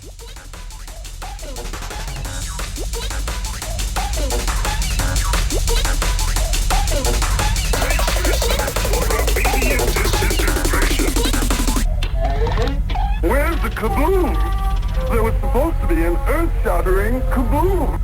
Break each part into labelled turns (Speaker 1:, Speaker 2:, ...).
Speaker 1: Where's the kaboom? There was supposed to be an earth-shattering kaboom.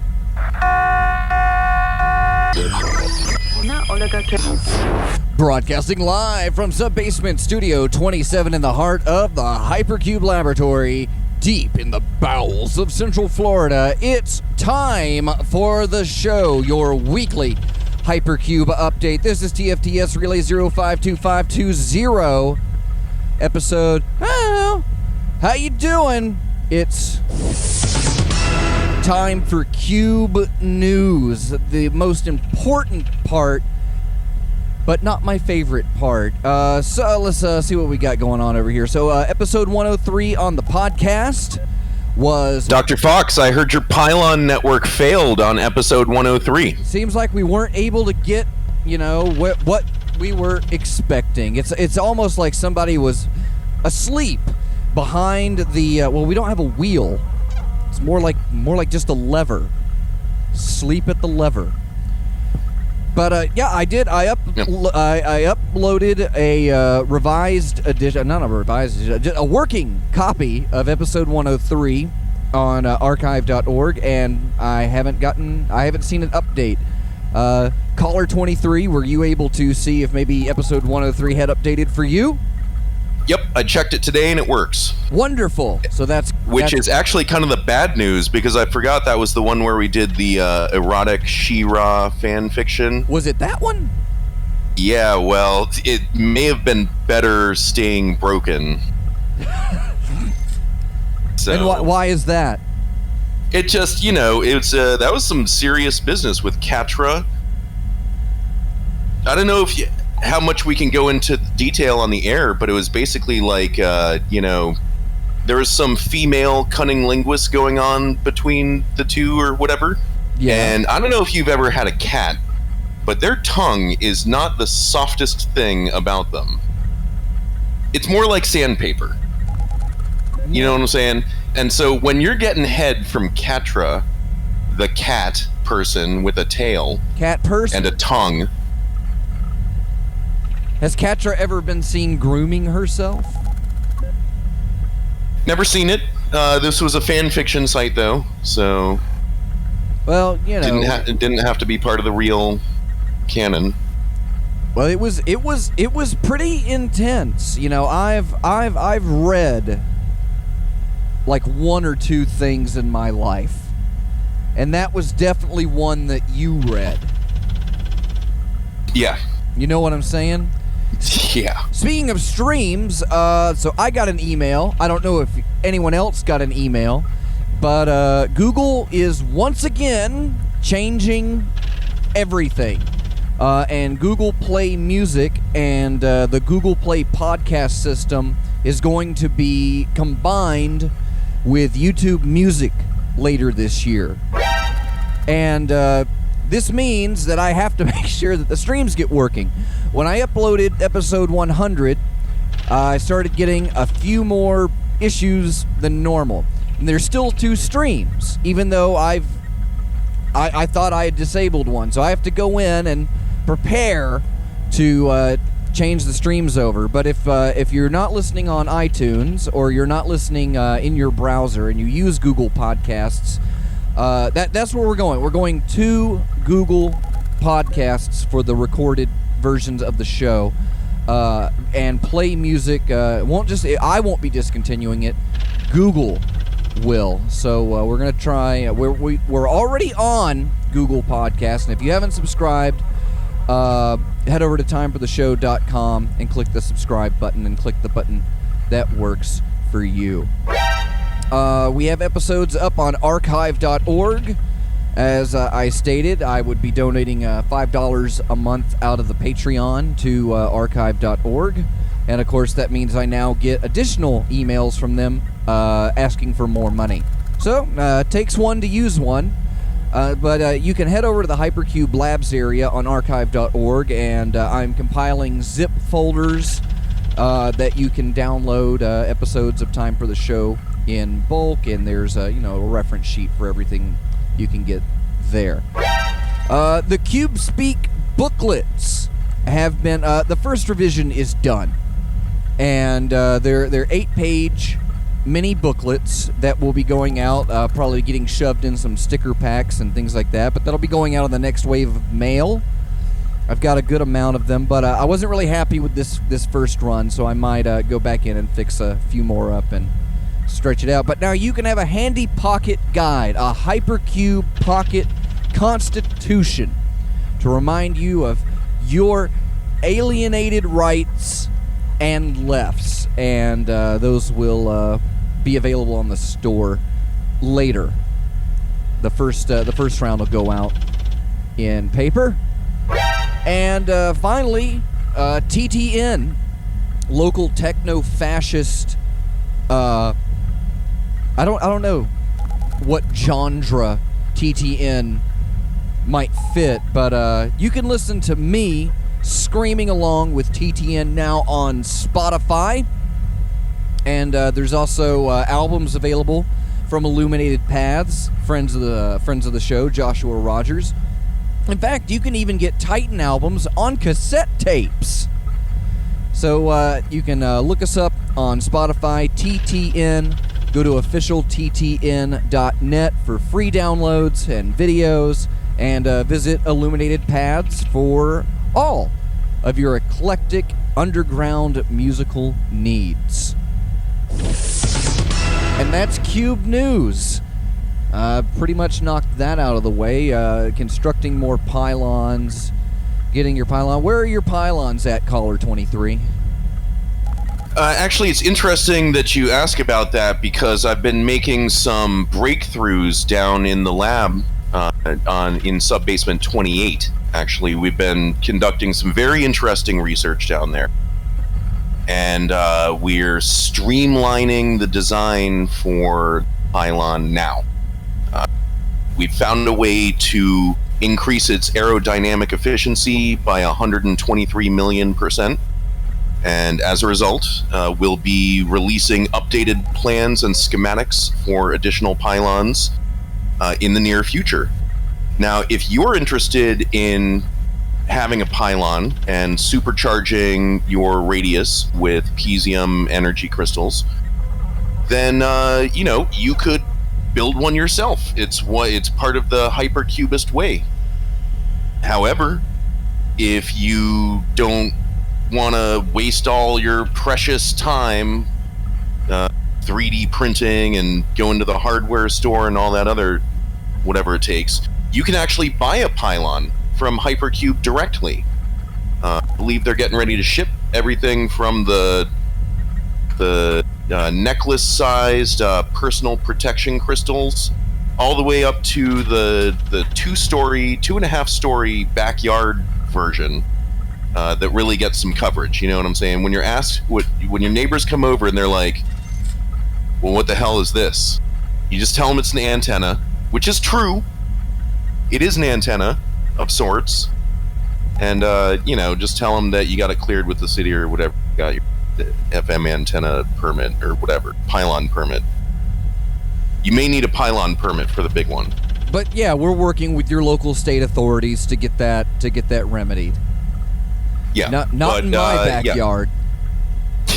Speaker 2: Broadcasting live from Sub-Basement Studio 27 in the heart of the Hypercube Laboratory, deep in the bowels of Central Florida. It's time for the show, your weekly Hypercube update. This is TFTS Relay 052520, episode, hello, how you doing? It's time for Cube News, the most important part, but not my favorite part. So let's see what we got going on over here. So episode 103 on the podcast was...
Speaker 3: Dr. Fox, I heard your pylon network failed on episode 103.
Speaker 2: Seems like we weren't able to get, you know, what we were expecting. It's almost like somebody was asleep behind the... well, we don't have a wheel. It's more like just a lever. Sleep at the lever. But yeah, I did. I uploaded a revised edition, not a revised edition, a working copy of episode 103 on archive.org, and I haven't seen an update. Caller 23, were you able to see if maybe episode 103 had updated for you?
Speaker 3: Yep, I checked it today and it works.
Speaker 2: Wonderful. So that's
Speaker 3: is actually kind of the bad news, because I forgot that was the one where we did the erotic She-Ra fan fiction.
Speaker 2: Was it that one?
Speaker 3: Yeah, well, it may have been better staying broken. So,
Speaker 2: and why is that?
Speaker 3: It just, you know, it's that was some serious business with Catra. I don't know how much we can go into detail on the air, but it was basically like, you know, there was some female cunning linguist going on between the two or whatever.
Speaker 2: Yeah.
Speaker 3: And I don't know if you've ever had a cat, but their tongue is not the softest thing about them. It's more like sandpaper. You know what I'm saying? And so when you're getting head from Catra, the cat person with a tail,
Speaker 2: cat person,
Speaker 3: and a tongue.
Speaker 2: Has Catra ever been seen grooming herself?
Speaker 3: Never seen it. This was a fan fiction site, though, so...
Speaker 2: Well, you know...
Speaker 3: It didn't have to be part of the real canon.
Speaker 2: Well, it was pretty intense. You know, I've read like one or two things in my life, and that was definitely one that you read.
Speaker 3: Yeah.
Speaker 2: You know what I'm saying?
Speaker 3: Yeah.
Speaker 2: Speaking of streams, so I got an email. I don't know if anyone else got an email, but Google is once again changing everything. And Google Play Music and the Google Play podcast system is going to be combined with YouTube Music later this year. And this means that I have to make sure that the streams get working. When I uploaded episode 100, I started getting a few more issues than normal. And there's still 2 streams, even though I thought I had disabled one. So I have to go in and prepare to change the streams over. But if you're not listening on iTunes, or you're not listening in your browser and you use Google Podcasts, that's where we're going. We're going to Google Podcasts for the recorded versions of the show, and Play Music I won't be discontinuing it. Google will. So we're gonna try. We're already on Google Podcasts, and if you haven't subscribed, head over to timefortheshow.com and click the subscribe button, and click the button that works for you. We have episodes up on archive.org. As I stated, I would be donating $5 a month out of the Patreon to archive.org. And of course, that means I now get additional emails from them asking for more money. So, takes one to use one. But you can head over to the Hypercube Labs area on archive.org, and I'm compiling zip folders that you can download episodes of Time for the Show in bulk, and there's a reference sheet for everything you can get there. The CubeSpeak booklets have been the first revision is done, and they're 8-page mini booklets that will be going out, probably getting shoved in some sticker packs and things like that, but that'll be going out on the next wave of mail. I've got a good amount of them, but I wasn't really happy with this first run, so I might go back in and fix a few more up and stretch it out. But now you can have a handy pocket guide, a Hypercube pocket constitution, to remind you of your alienated rights and lefts, and those will be available on the store later. The first round will go out in paper. And finally, TTN, local techno-fascist. I don't know what genre TTN might fit, but you can listen to me screaming along with TTN now on Spotify. And there's also albums available from Illuminated Paths, friends of the show, Joshua Rogers. In fact, you can even get Titan albums on cassette tapes. So you can look us up on Spotify, TTN. Go to officialttn.net for free downloads and videos, and visit Illuminated Paths for all of your eclectic underground musical needs. And that's Cube News. Pretty much knocked that out of the way. Constructing more pylons, getting your pylon. Where are your pylons at, Caller 23?
Speaker 3: Actually, it's interesting that you ask about that, because I've been making some breakthroughs down in the lab in Subbasement 28. Actually, we've been conducting some very interesting research down there. And we're streamlining the design for pylon now. We've found a way to increase its aerodynamic efficiency by 123 million %. And as a result, we'll be releasing updated plans and schematics for additional pylons in the near future. Now, if you're interested in having a pylon and supercharging your radius with peasium energy crystals, then you could build one yourself. It's part of the hypercubist way. However, if you don't want to waste all your precious time 3D printing and going to the hardware store and all that other whatever it takes, you can actually buy a pylon from Hypercube directly. I believe they're getting ready to ship everything from the necklace-sized personal protection crystals all the way up to the 2.5-story backyard version that really gets some coverage. You know what I'm saying? When you're asked, when your neighbors come over and they're like, well, what the hell is this? You just tell them it's an antenna, which is true. It is an antenna of sorts. And, just tell them that you got it cleared with the city or whatever. You got your FM antenna permit or whatever, pylon permit. You may need a pylon permit for the big one.
Speaker 2: But yeah, we're working with your local state authorities to get that remedied.
Speaker 3: Yeah,
Speaker 2: not in my backyard.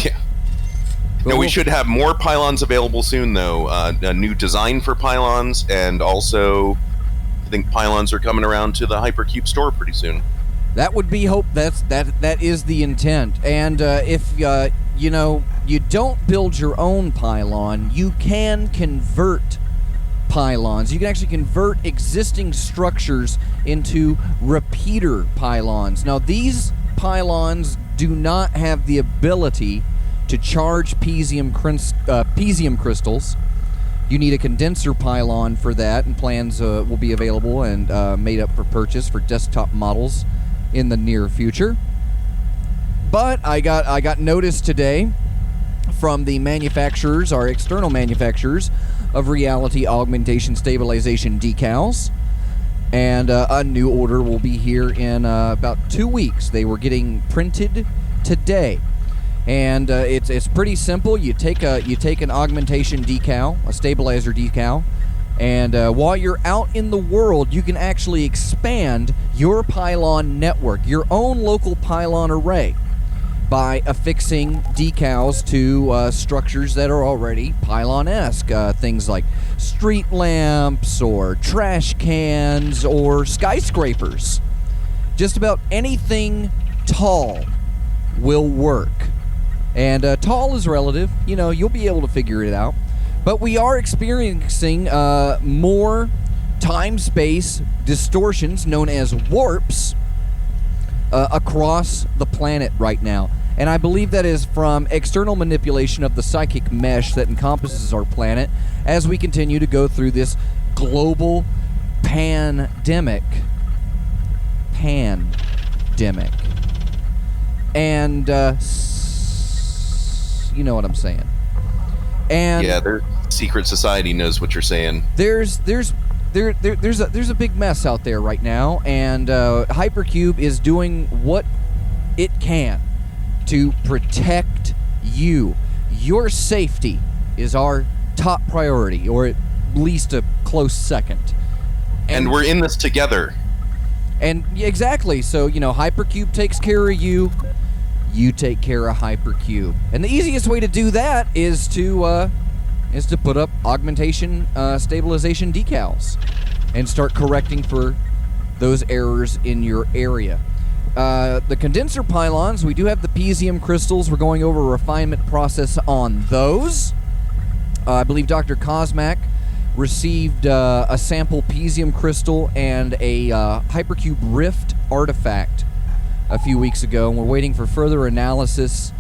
Speaker 3: Yeah. No, we should have more pylons available soon, though. A new design for pylons, and also, I think pylons are coming around to the Hypercube store pretty soon.
Speaker 2: That would be hope. That is the intent. And if you don't build your own pylon, you can convert pylons. You can actually convert existing structures into repeater pylons. Now, these pylons do not have the ability to charge peasium crystals. You need a condenser pylon for that, and plans will be available and made up for purchase for desktop models in the near future. But I got notice today from the manufacturers, our external manufacturers, of reality augmentation stabilization decals, and a new order will be here in about 2 weeks. They were getting printed today, And it's pretty simple. You take an augmentation decal, a stabilizer decal, and while you're out in the world, you can actually expand your pylon network, your own local pylon array, by affixing decals to structures that are already pylon-esque. Things like street lamps or trash cans or skyscrapers. Just about anything tall will work. And tall is relative. You know, you'll be able to figure it out. But we are experiencing more time-space distortions known as warps across the planet right now. And I believe that is from external manipulation of the psychic mesh that encompasses our planet as we continue to go through this global pandemic. And you know what I'm saying. And
Speaker 3: yeah, their secret society knows what you're saying.
Speaker 2: There's a big mess out there right now, and Hypercube is doing what it can to protect you. Your safety is our top priority, or at least a close second.
Speaker 3: And we're in this together.
Speaker 2: And exactly, so Hypercube takes care of you. You take care of Hypercube, and the easiest way to do that is to put up augmentation stabilization decals and start correcting for those errors in your area. The condenser pylons, we do have the peasium crystals. We're going over a refinement process on those. I believe Dr. Cosmac received a sample peasium crystal and a Hypercube Rift artifact a few weeks ago, and we're waiting for further analysis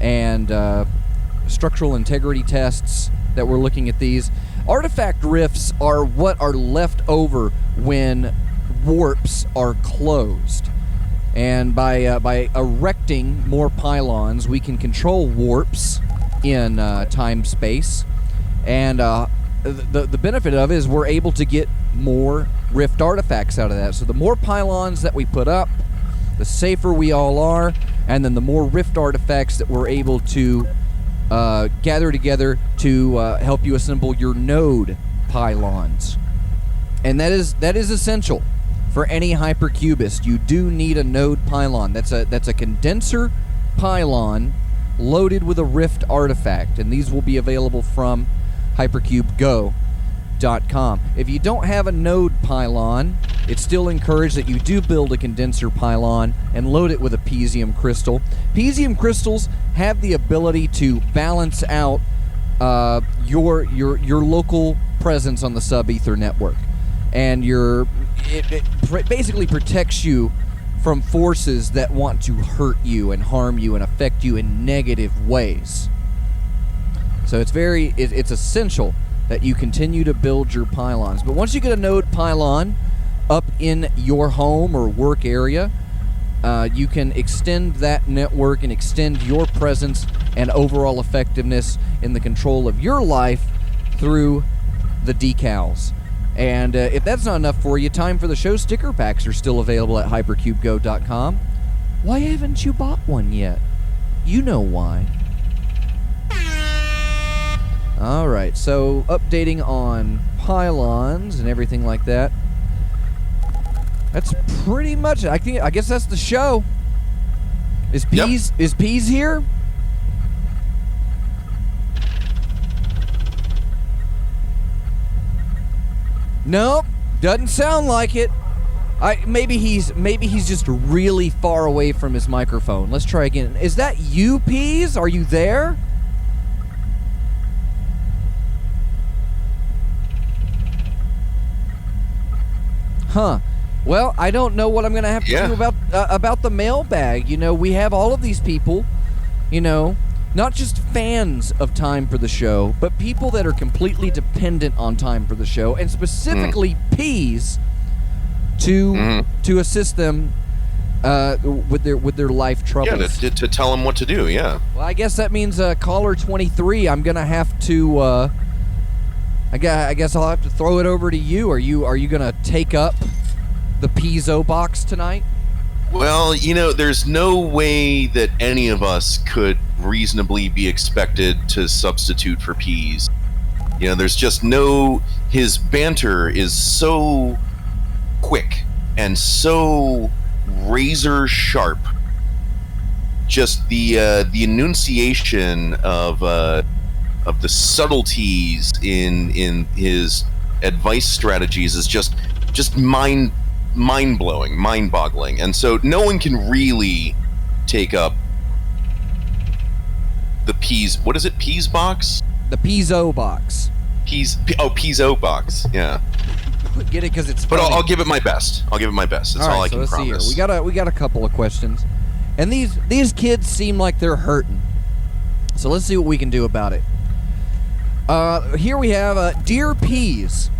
Speaker 2: and structural integrity tests that we're looking at these. Artifact rifts are what are left over when warps are closed. And by erecting more pylons, we can control warps in time-space. And the benefit of it is we're able to get more rift artifacts out of that. So the more pylons that we put up, the safer we all are, and then the more rift artifacts that we're able to gather together to help you assemble your node pylons. And that is essential for any hypercubist. You do need a node pylon. That's a condenser pylon loaded with a rift artifact, and these will be available from hypercubego.com. If you don't have a node pylon, it's still encouraged that you do build a condenser pylon and load it with a peasium crystal. Peasium crystals have the ability to balance out your local presence on the sub-ether network, and it basically protects you from forces that want to hurt you and harm you and affect you in negative ways. So it's essential that you continue to build your pylons. But once you get a node pylon up in your home or work area, you can extend that network and extend your presence and overall effectiveness in the control of your life through the decals. And if that's not enough for you, Time for the Show sticker packs are still available at hypercubego.com. Why haven't you bought one yet? You know why. Alright, so updating on pylons and everything like that. That's pretty much it. I guess that's the show. Is Peas here? Nope, doesn't sound like it. Maybe he's just really far away from his microphone. Let's try again. Is that you, Peas? Are you there? Huh. Well, I don't know what I'm going to have to do about the mailbag. We have all of these people, not just fans of Time for the Show, but people that are completely dependent on Time for the Show, and specifically Peas to assist them with their life troubles.
Speaker 3: Yeah, to tell them what to do. Yeah.
Speaker 2: Well, I guess that means caller 23. I'm gonna have to. I guess I'll have to throw it over to you. Are you gonna take up the piezo box tonight?
Speaker 3: Well, there's no way that any of us could reasonably be expected to substitute for peas. You know, there's just no. His banter is so quick and so razor sharp. Just the enunciation of the subtleties in his advice strategies is just mind blowing, mind boggling, and so no one can really take up the peas. What is it? Peas box?
Speaker 2: The piezo box.
Speaker 3: Piezo box. Yeah.
Speaker 2: Get it because it's
Speaker 3: But
Speaker 2: funny.
Speaker 3: I'll give it my best. That's all I can
Speaker 2: let's
Speaker 3: promise.
Speaker 2: See here. We got a couple of questions, and these kids seem like they're hurting. So let's see what we can do about it. Here we have Dear Peas.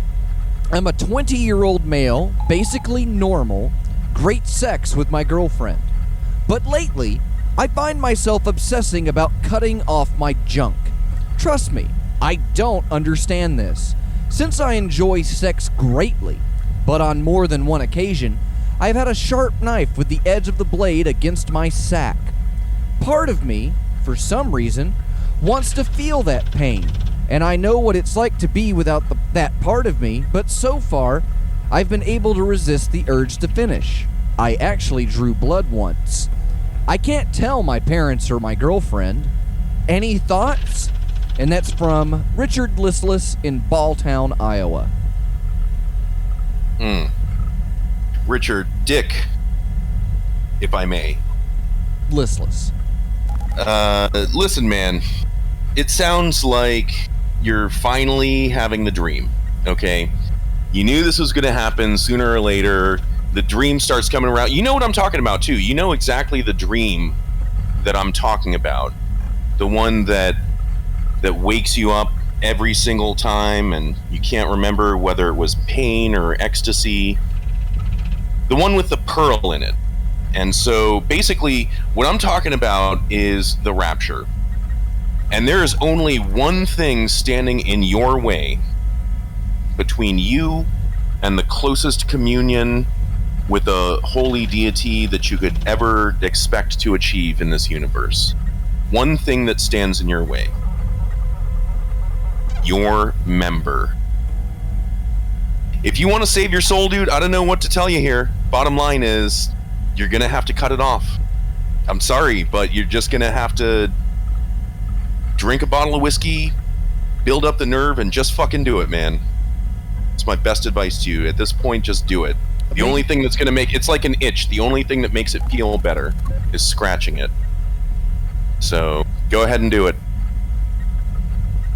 Speaker 2: I'm a 20-year-old male, basically normal, great sex with my girlfriend. But lately, I find myself obsessing about cutting off my junk. Trust me, I don't understand this. Since I enjoy sex greatly, but on more than one occasion, I've had a sharp knife with the edge of the blade against my sack. Part of me, for some reason, wants to feel that pain, and I know what it's like to be without that part of me, but so far, I've been able to resist the urge to finish. I actually drew blood once. I can't tell my parents or my girlfriend. Any thoughts? And that's from Richard Listless in Balltown, Iowa.
Speaker 3: Richard Dick, if I may.
Speaker 2: Listless.
Speaker 3: Listen, man. It sounds like you're finally having the dream, okay? You knew this was going to happen sooner or later. The dream starts coming around. You know what I'm talking about, too. You know exactly the dream that I'm talking about. The one that wakes you up every single time and you can't remember whether it was pain or ecstasy. The one with the pearl in it. And so basically what I'm talking about is the rapture. And there is only one thing standing in your way between you and the closest communion with a holy deity that you could ever expect to achieve in this universe. One thing that stands in your way. Your member. If you want to save your soul, dude, I don't know what to tell you here. Bottom line is, you're going to have to cut it off. I'm sorry, but you're just going to have to drink a bottle of whiskey, build up the nerve, and just fucking do it, man. It's my best advice to you. At this point, just do it. The only thing that's going to make... It's like an itch. The only thing that makes it feel better is scratching it. So, go ahead and do it.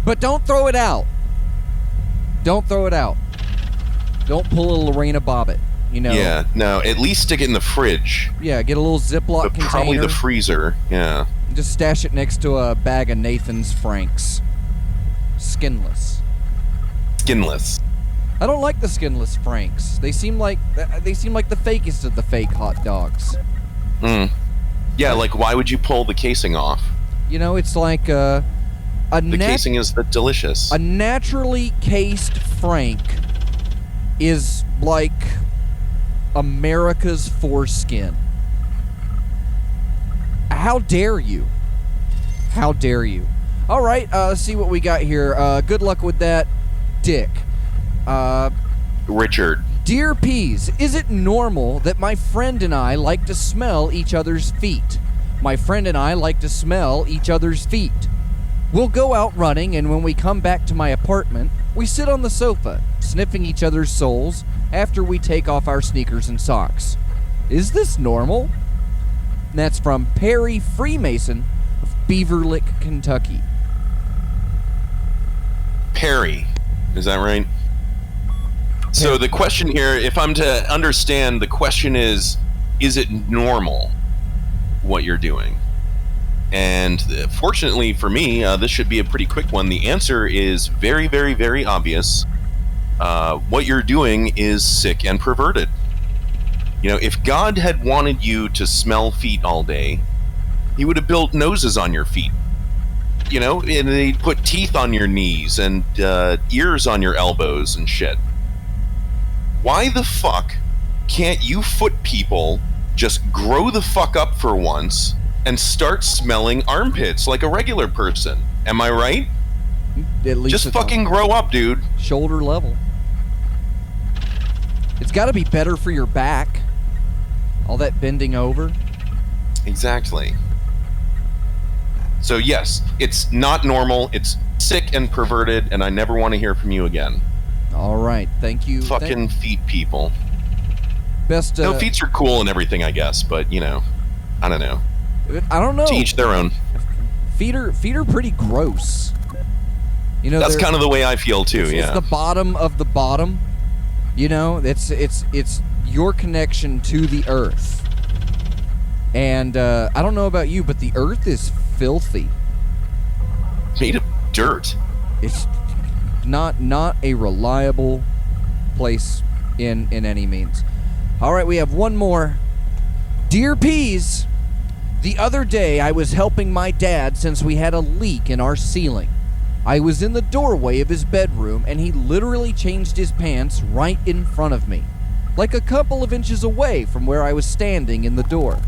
Speaker 2: But don't throw it out. Don't throw it out. Don't pull a Lorena Bobbitt, you know.
Speaker 3: Yeah, no, at least stick it in the fridge.
Speaker 2: Yeah, get a little Ziploc
Speaker 3: But
Speaker 2: container.
Speaker 3: probably the freezer, yeah.
Speaker 2: Just stash it next to a bag of Nathan's Franks. Skinless.
Speaker 3: Skinless.
Speaker 2: I don't like the skinless Franks. They seem like the fakest of the fake hot dogs.
Speaker 3: Yeah, like why would you pull the casing off?
Speaker 2: You know, it's like
Speaker 3: The casing is delicious.
Speaker 2: A naturally cased Frank is like America's foreskin. How dare you? How dare you? All right, let's see what we got here. Good luck with that, Dick.
Speaker 3: Richard.
Speaker 2: Dear Peas, is it normal that my friend and I like to smell each other's feet? My friend and I like to smell each other's feet. We'll go out running, and when we come back to my apartment, we sit on the sofa, sniffing each other's soles after we take off our sneakers and socks. Is this normal? And that's from Perry Freemason of Beaver Lick, Kentucky.
Speaker 3: Perry. Is that right? So the question here, if I'm to understand, the question is it normal what you're doing? And fortunately for me, this should be a pretty quick one. The answer is very, very, very obvious. What you're doing is sick and perverted. You know, if God had wanted you to smell feet all day, he would have built noses on your feet. You know, and they'd put teeth on your knees and ears on your elbows and shit. Why the fuck can't you foot people just grow the fuck up for once and start smelling armpits like a regular person. Am I right?
Speaker 2: At least
Speaker 3: Just
Speaker 2: it's
Speaker 3: fucking grow up, dude.
Speaker 2: shoulder level. It's got to be better for your back. All that bending over.
Speaker 3: Exactly. So yes, it's not normal. It's sick and perverted, and I never want to hear from you again.
Speaker 2: All right, thank you.
Speaker 3: Fucking feet people.
Speaker 2: Best.
Speaker 3: No, feet are cool and everything, I guess, but I don't know.
Speaker 2: I don't know.
Speaker 3: To each their own.
Speaker 2: Feet are pretty gross.
Speaker 3: That's kind of the way I feel too.
Speaker 2: It's the bottom of the bottom. It's your connection to the earth. And I don't know about you, but the earth is filthy.
Speaker 3: Made of dirt.
Speaker 2: It's not a reliable place in any means. All right, we have one more. Dear Peas, the other day I was helping my dad since we had a leak in our ceiling. I was in the doorway of his bedroom and he literally changed his pants right in front of me, like a couple of inches away from where I was standing in the door.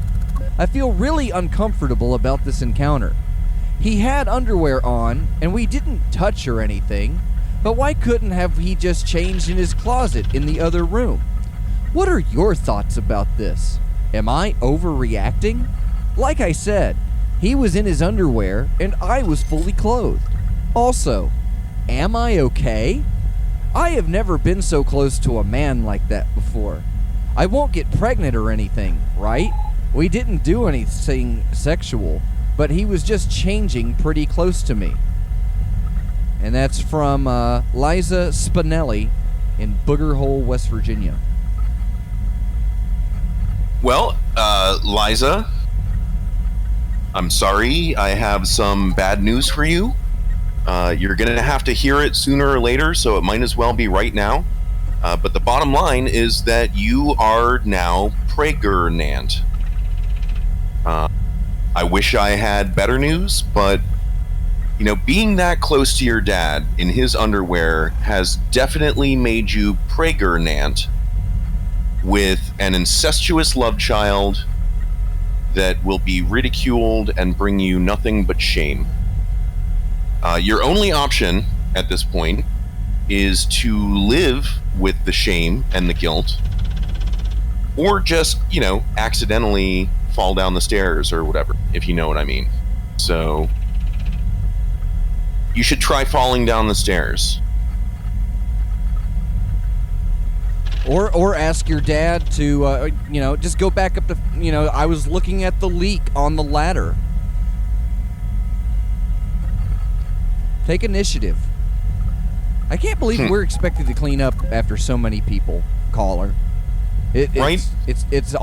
Speaker 2: I feel really uncomfortable about this encounter. He had underwear on and we didn't touch or anything, but why couldn't have he just changed in his closet in the other room? What are your thoughts about this? Am I overreacting? Like I said, he was in his underwear and I was fully clothed. Also, am I okay? I have never been so close to a man like that before. I won't get pregnant or anything, right? We didn't do anything sexual, but he was just changing pretty close to me. And that's from Liza Spinelli in Booger Hole, West Virginia.
Speaker 3: Well, Liza, I'm sorry. I have some bad news for you. You're going to have to hear it sooner or later, so it might as well be right now. But the bottom line is that you are now pregnant. I wish I had better news, but, being that close to your dad in his underwear has definitely made you pregnant with an incestuous love child that will be ridiculed and bring you nothing but shame. Your only option at this point is to live with the shame and the guilt, or just, accidentally fall down the stairs or whatever, if you know what I mean. So, you should try falling down the stairs.
Speaker 2: Or ask your dad to, just go back up to, I was looking at the leak on the ladder. Take initiative. I can't believe we're expected to clean up after so many people, caller.
Speaker 3: Right?
Speaker 2: It's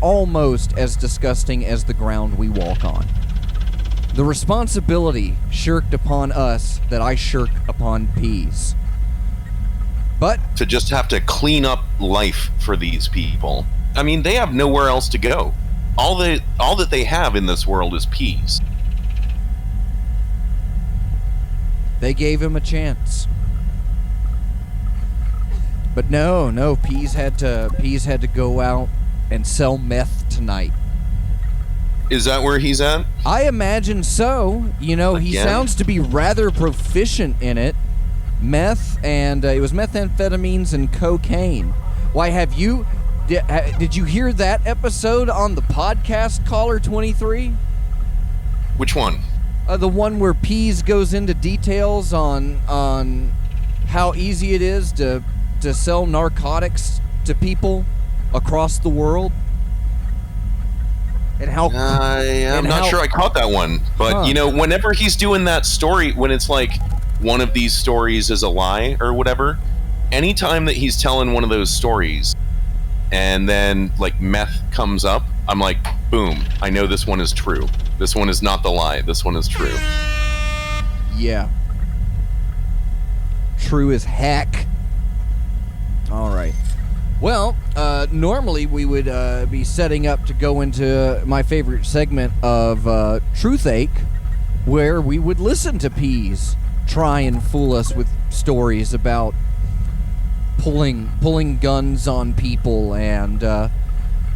Speaker 2: almost as disgusting as the ground we walk on. The responsibility shirked upon us that I shirk upon Peas. But
Speaker 3: to just have to clean up life for these people. I mean, they have nowhere else to go. All that they have in this world is Peas.
Speaker 2: they gave him a chance. But no, Peas had to go out and sell meth tonight.
Speaker 3: Is that where he's at?
Speaker 2: I imagine so. You know, he sounds to be rather proficient in it. Meth, and it was methamphetamines and cocaine. Why, did you hear that episode on the podcast, Caller 23?
Speaker 3: Which one?
Speaker 2: The one where Peas goes into details on how easy it is to sell narcotics to people across the world. And how
Speaker 3: I'm not sure I caught that one, but you know, whenever he's doing that story, when it's like one of these stories is a lie or whatever, anytime that he's telling one of those stories and then like meth comes up, I'm like, boom, I know this one is true. This one is not the lie. This one is true.
Speaker 2: Yeah. True as heck. All right. Well, normally we would be setting up to go into my favorite segment of Truthache, where we would listen to Peas try and fool us with stories about pulling guns on people and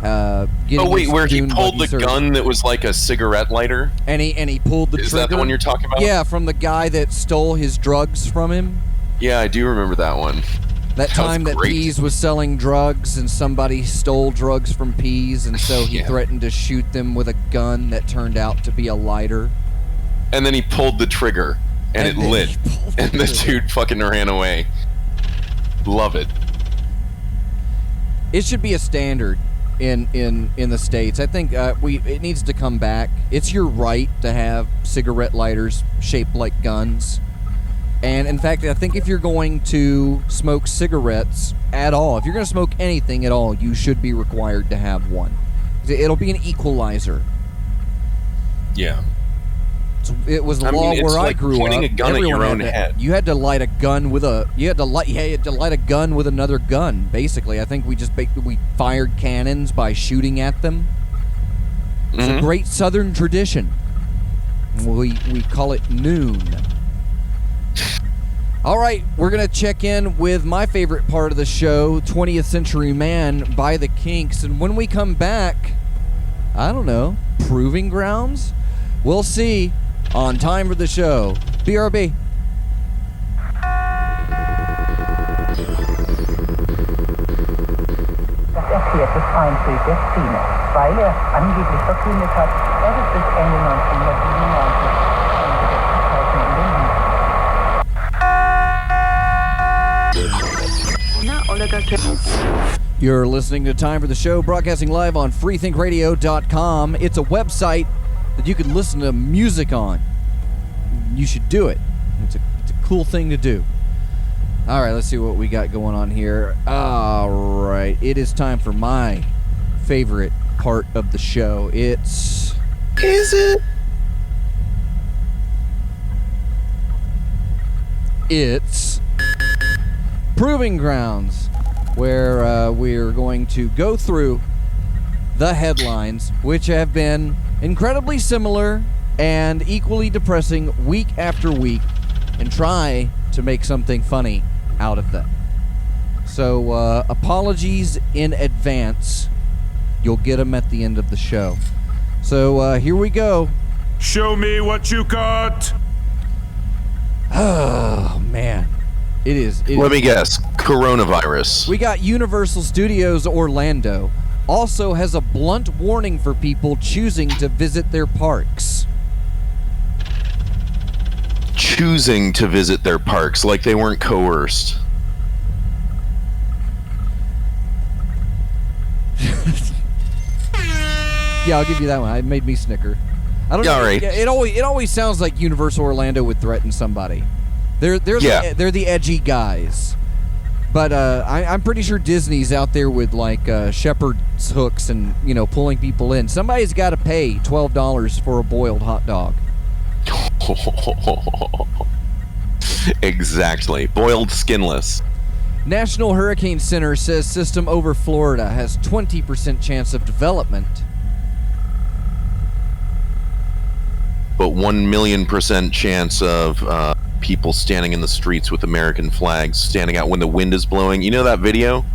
Speaker 2: getting
Speaker 3: Oh wait,
Speaker 2: his
Speaker 3: where he
Speaker 2: dune
Speaker 3: pulled the
Speaker 2: buggy search.
Speaker 3: gun that was like a cigarette lighter?
Speaker 2: And he pulled the trigger.
Speaker 3: Is that the one you're talking about?
Speaker 2: Yeah, from the guy that stole his drugs from him.
Speaker 3: Yeah, I do remember that one.
Speaker 2: That time that
Speaker 3: great.
Speaker 2: Pease was selling drugs and somebody stole drugs from Pease, and so he
Speaker 3: Yeah.
Speaker 2: threatened to shoot them with a gun that turned out to be a lighter.
Speaker 3: And then he pulled the trigger, and it
Speaker 2: then
Speaker 3: lit,
Speaker 2: he pulled
Speaker 3: and the
Speaker 2: trigger.
Speaker 3: dude fucking ran away. Love it.
Speaker 2: It should be a standard in the States. I think it needs to come back. It's your right to have cigarette lighters shaped like guns. And in fact, I think if you're going to smoke cigarettes at all, if you're going to smoke anything at all, you should be required to have one. It'll be an equalizer.
Speaker 3: Yeah.
Speaker 2: It was the
Speaker 3: I
Speaker 2: law
Speaker 3: mean, it's
Speaker 2: where I
Speaker 3: like
Speaker 2: grew
Speaker 3: pointing
Speaker 2: up.
Speaker 3: a gun at
Speaker 2: Everyone
Speaker 3: your
Speaker 2: had
Speaker 3: own
Speaker 2: to-
Speaker 3: head.
Speaker 2: You had to light a gun with a. You had to light a gun with another gun. Basically, I think we fired cannons by shooting at them. It's a great Southern tradition. We call it noon. All right, we're gonna check in with my favorite part of the show, 20th Century Man by the Kinks, and when we come back, I don't know, Proving Grounds? We'll see on Time for the Show. BRB.
Speaker 4: Das erklärte Feindbild der Szene, weil er angeblich verkündet hat, dass es bis Ende 1997
Speaker 2: You're listening to Time for the Show, broadcasting live on freethinkradio.com. It's a website that you can listen to music on. You should do it. It's a cool thing to do. All right, let's see what we got going on here. All right, it is time for my favorite part of the show. Is it? It's Proving Grounds, where we're going to go through the headlines, which have been incredibly similar and equally depressing week after week, and try to make something funny out of them. So, apologies in advance. You'll get them at the end of the show. So, here we go.
Speaker 5: Show me what you got.
Speaker 2: Oh, man. It is.
Speaker 3: Let me guess. Coronavirus.
Speaker 2: We got Universal Studios Orlando also has a blunt warning for people choosing to visit their parks.
Speaker 3: Choosing to visit their parks like they weren't coerced.
Speaker 2: Yeah, I'll give you that one. It made me snicker. I don't
Speaker 3: Yeah,
Speaker 2: know.
Speaker 3: all right.
Speaker 2: It always sounds like Universal Orlando would threaten somebody. They're
Speaker 3: Yeah.
Speaker 2: they're the edgy guys. But I'm pretty sure Disney's out there with like shepherd's hooks and pulling people in. Somebody's got to pay $12 for a boiled hot dog.
Speaker 3: Exactly. Boiled skinless.
Speaker 2: National Hurricane Center says system over Florida has 20% chance of development.
Speaker 3: But 1,000,000% chance of people standing in the streets with American flags standing out when the wind is blowing. You know that video?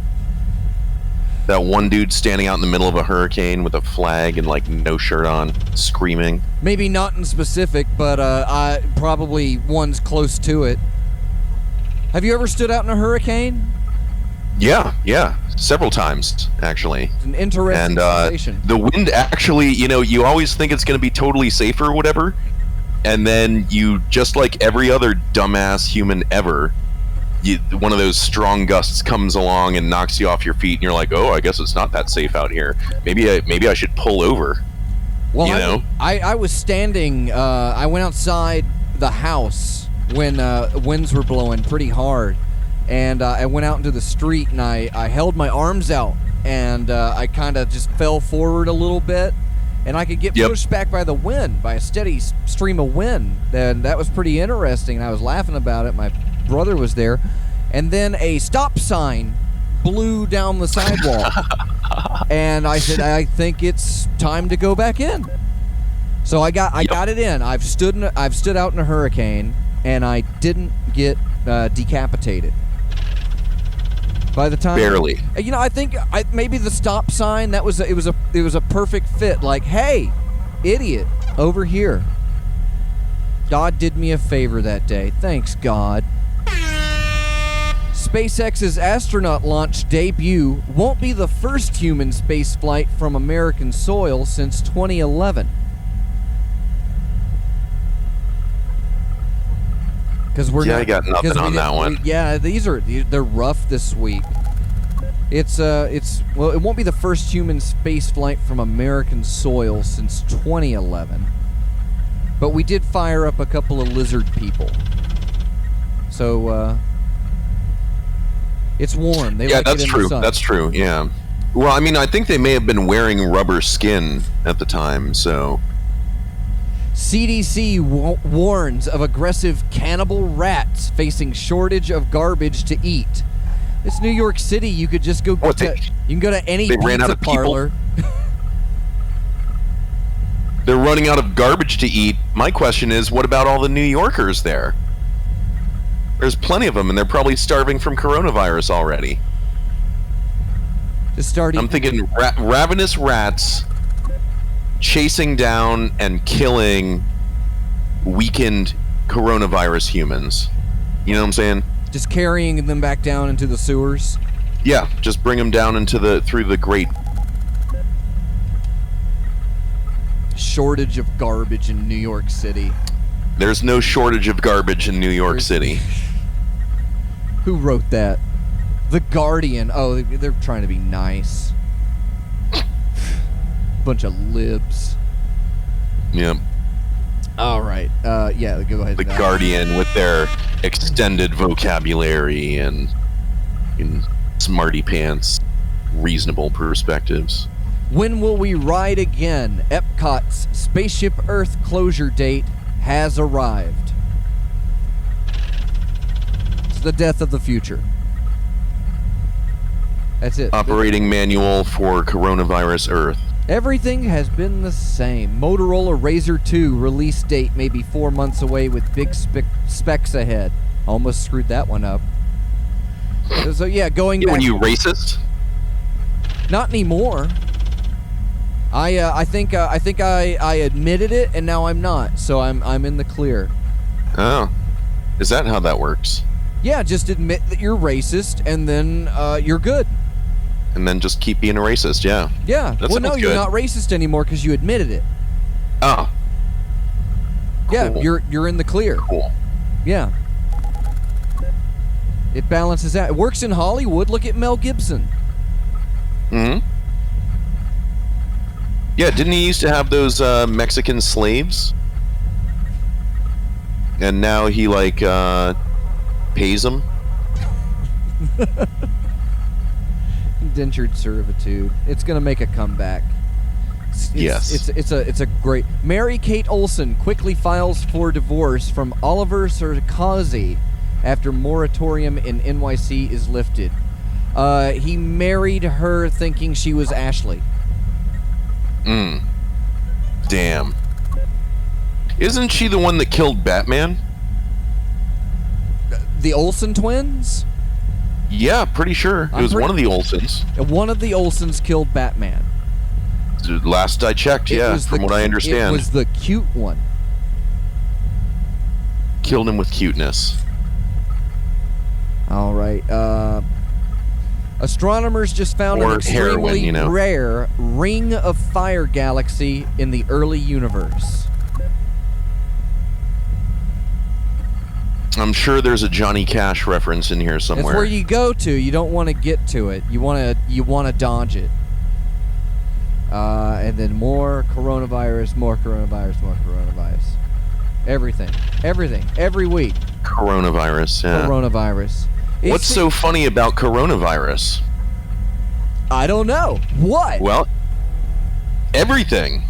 Speaker 3: That one dude standing out in the middle of a hurricane with a flag and like no shirt on, screaming.
Speaker 2: Maybe not in specific, but I probably one's close to it. Have you ever stood out in a hurricane?
Speaker 3: Yeah, several times actually.
Speaker 2: It's an interesting sensation.
Speaker 3: The wind actually, you always think it's going to be totally safe or whatever, and then you, just like every other dumbass human ever, one of those strong gusts comes along and knocks you off your feet, and you're like, oh, I guess it's not that safe out here. Maybe I should pull over.
Speaker 2: Well, I was standing. I went outside the house when winds were blowing pretty hard, and I went out into the street and I held my arms out, and I kind of just fell forward a little bit, and I could get pushed back by the wind, by a steady stream of wind. And that was pretty interesting, and I was laughing about it. My brother was there, and then a stop sign blew down the sidewalk, and I said, I think it's time to go back in. So I got it in. I've stood out in a hurricane, and I didn't get decapitated. By the time,
Speaker 3: Barely.
Speaker 2: you know, I think maybe the stop sign it was a perfect fit. Like, hey, idiot, over here. God did me a favor that day. Thanks, God. SpaceX's astronaut launch debut won't be the first human spaceflight from American soil since 2011.
Speaker 3: I got nothing on that one.
Speaker 2: They're rough this week. It won't be the first human space flight from American soil since 2011. But we did fire up a couple of lizard people. So it's warm. They like
Speaker 3: that's
Speaker 2: it in
Speaker 3: true.
Speaker 2: the sun.
Speaker 3: That's true. Yeah. Well, I mean, I think they may have been wearing rubber skin at the time, so
Speaker 2: CDC warns of aggressive cannibal rats facing shortage of garbage to eat. It's New York City. You could just go you can go to any pizza parlor.
Speaker 3: They're running out of garbage to eat. My question is, what about all the New Yorkers there? There's plenty of them, and they're probably starving from coronavirus already.
Speaker 2: Just start eating.
Speaker 3: I'm thinking ravenous rats chasing down and killing weakened coronavirus humans. You know what I'm saying?
Speaker 2: Just carrying them back down into the sewers.
Speaker 3: Yeah, just bring them down through the grate.
Speaker 2: Shortage of garbage in New York City.
Speaker 3: There's no shortage of garbage in New York City.
Speaker 2: Who wrote that? The Guardian. Oh, they're trying to be nice. Bunch of libs.
Speaker 3: Yep.
Speaker 2: All right. Yeah, go ahead.
Speaker 3: The Guardian with their extended vocabulary and smarty pants, reasonable perspectives.
Speaker 2: When will we ride again? Epcot's Spaceship Earth closure date has arrived. It's the death of the future. That's it.
Speaker 3: Operating manual for coronavirus Earth.
Speaker 2: Everything has been the same. Motorola Razr 2 release date may be 4 months away with big specs ahead. Almost screwed that one up. So yeah, going back.
Speaker 3: Were you racist?
Speaker 2: Not anymore. I think I admitted it, and now I'm not. So I'm in the clear.
Speaker 3: Oh, is that how that works?
Speaker 2: Yeah, just admit that you're racist, and then you're good.
Speaker 3: And then just keep being a racist, yeah.
Speaker 2: Yeah.
Speaker 3: That
Speaker 2: well, no,
Speaker 3: sounds
Speaker 2: you're
Speaker 3: good.
Speaker 2: not racist anymore because you admitted it.
Speaker 3: Oh.
Speaker 2: Yeah,
Speaker 3: Cool.
Speaker 2: you're in the clear.
Speaker 3: Cool.
Speaker 2: Yeah. It balances out. It works in Hollywood. Look at Mel Gibson.
Speaker 3: Mm-hmm. Yeah, didn't he used to have those Mexican slaves? And now he pays them?
Speaker 2: Indentured servitude. It's gonna make a comeback.
Speaker 3: Yes.
Speaker 2: It's a great. Mary Kate Olsen quickly files for divorce from Oliver Sarkozy after moratorium in NYC is lifted. He married her thinking she was Ashley.
Speaker 3: Damn. Isn't she the one that killed Batman?
Speaker 2: The Olsen twins?
Speaker 3: Yeah, pretty sure. It was one of the Olsens.
Speaker 2: One of the Olsens killed Batman.
Speaker 3: Last I checked, from what I understand.
Speaker 2: It was the cute one.
Speaker 3: Killed him with cuteness.
Speaker 2: All right. Astronomers just found an extremely rare ring of fire galaxy in the early universe.
Speaker 3: I'm sure there's a Johnny Cash reference in here somewhere.
Speaker 2: It's where you go to. You don't want to get to it. You want to dodge it. And then more coronavirus. Everything. Every week.
Speaker 3: Coronavirus, yeah.
Speaker 2: Coronavirus.
Speaker 3: What's so funny about coronavirus?
Speaker 2: I don't know. What?
Speaker 3: Well, everything.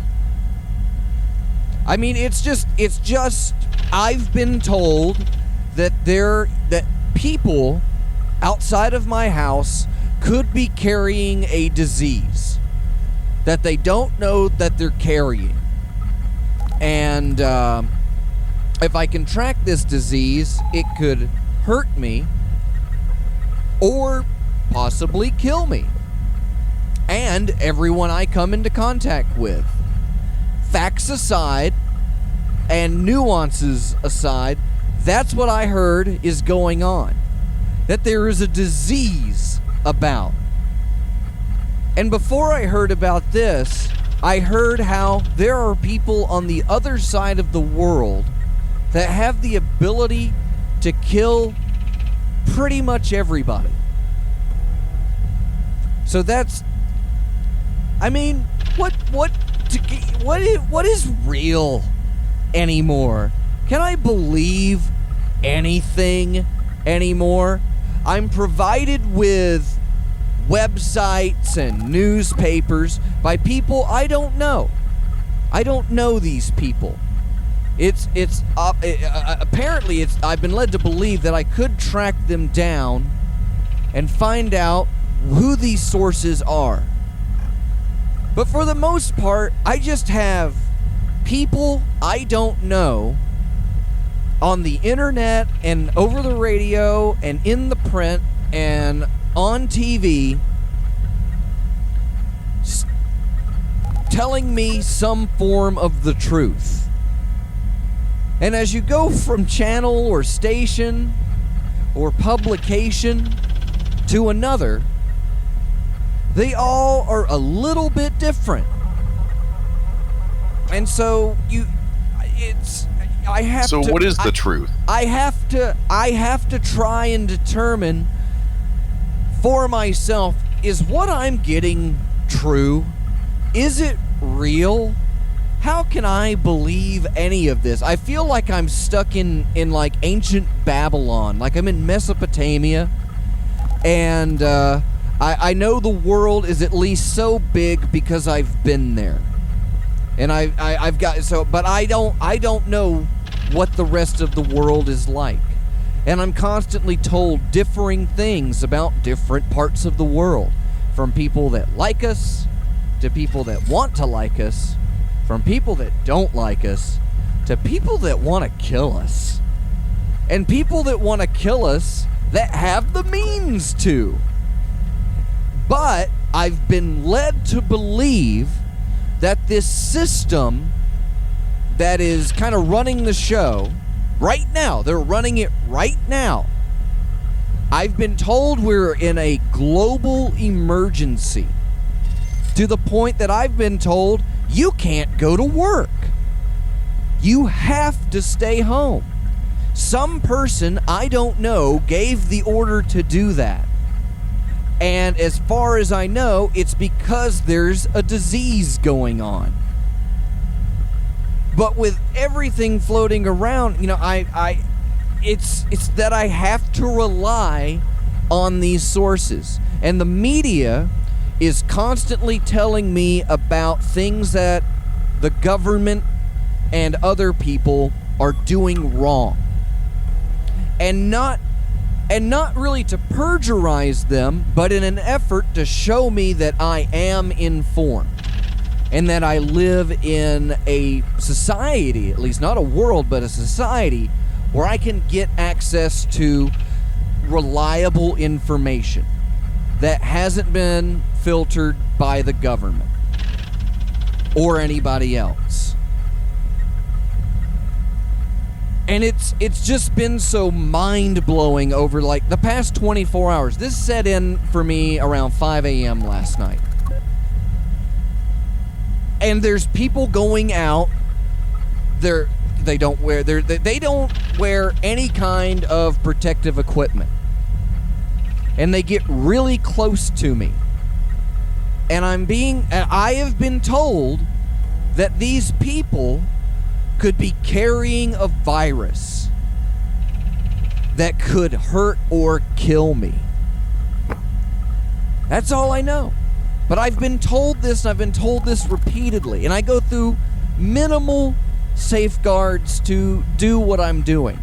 Speaker 2: I mean, it's just I've been told that people outside of my house could be carrying a disease that they don't know that they're carrying. And if I contract this disease, it could hurt me or possibly kill me. And everyone I come into contact with. Facts aside, and nuances aside, that's what I heard is going on. That there is a disease about. And before I heard about this, I heard how there are people on the other side of the world that have the ability to kill pretty much everybody. So that's, I mean, what is real anymore? Can I believe anything anymore? I'm provided with websites and newspapers by people I don't know. I don't know these people. Apparently I've been led to believe that I could track them down and find out who these sources are. But for the most part, I just have people I don't know on the internet and over the radio and in the print and on TV telling me some form of the truth. And as you go from channel or station or publication to another, they all are a little bit different. And so
Speaker 3: what is the truth?
Speaker 2: I have to try and determine for myself, is what I'm getting true? Is it real? How can I believe any of this? I feel like I'm stuck in like ancient Babylon, like I'm in Mesopotamia, and I know the world is at least so big because I've been there, and I've got so, but I don't know what the rest of the world is like, and I'm constantly told differing things about different parts of the world, from people that like us to people that want to like us, from people that don't like us to people that want to kill us, and people that want to kill us that have the means to. But I've been led to believe that this system that is kind of running the show right now, they're running it right now. I've been told we're in a global emergency, to the point that I've been told you can't go to work. You have to stay home. Some person I don't know gave the order to do that. And as far as I know, it's because there's a disease going on. But with everything floating around, it's that I have to rely on these sources. And the media is constantly telling me about things that the government and other people are doing wrong. And not really to perjurize them, but in an effort to show me that I am informed and that I live in a society, at least not a world, but a society where I can get access to reliable information that hasn't been filtered by the government or anybody else. And it's just been so mind-blowing over like the past 24 hours. This set in for me around 5 a.m. last night. And there's people going out. They don't wear any kind of protective equipment. And they get really close to me. And I have been told that these people could be carrying a virus that could hurt or kill me. That's all I know. But I've been told this, and I've been told this repeatedly, and I go through minimal safeguards to do what I'm doing.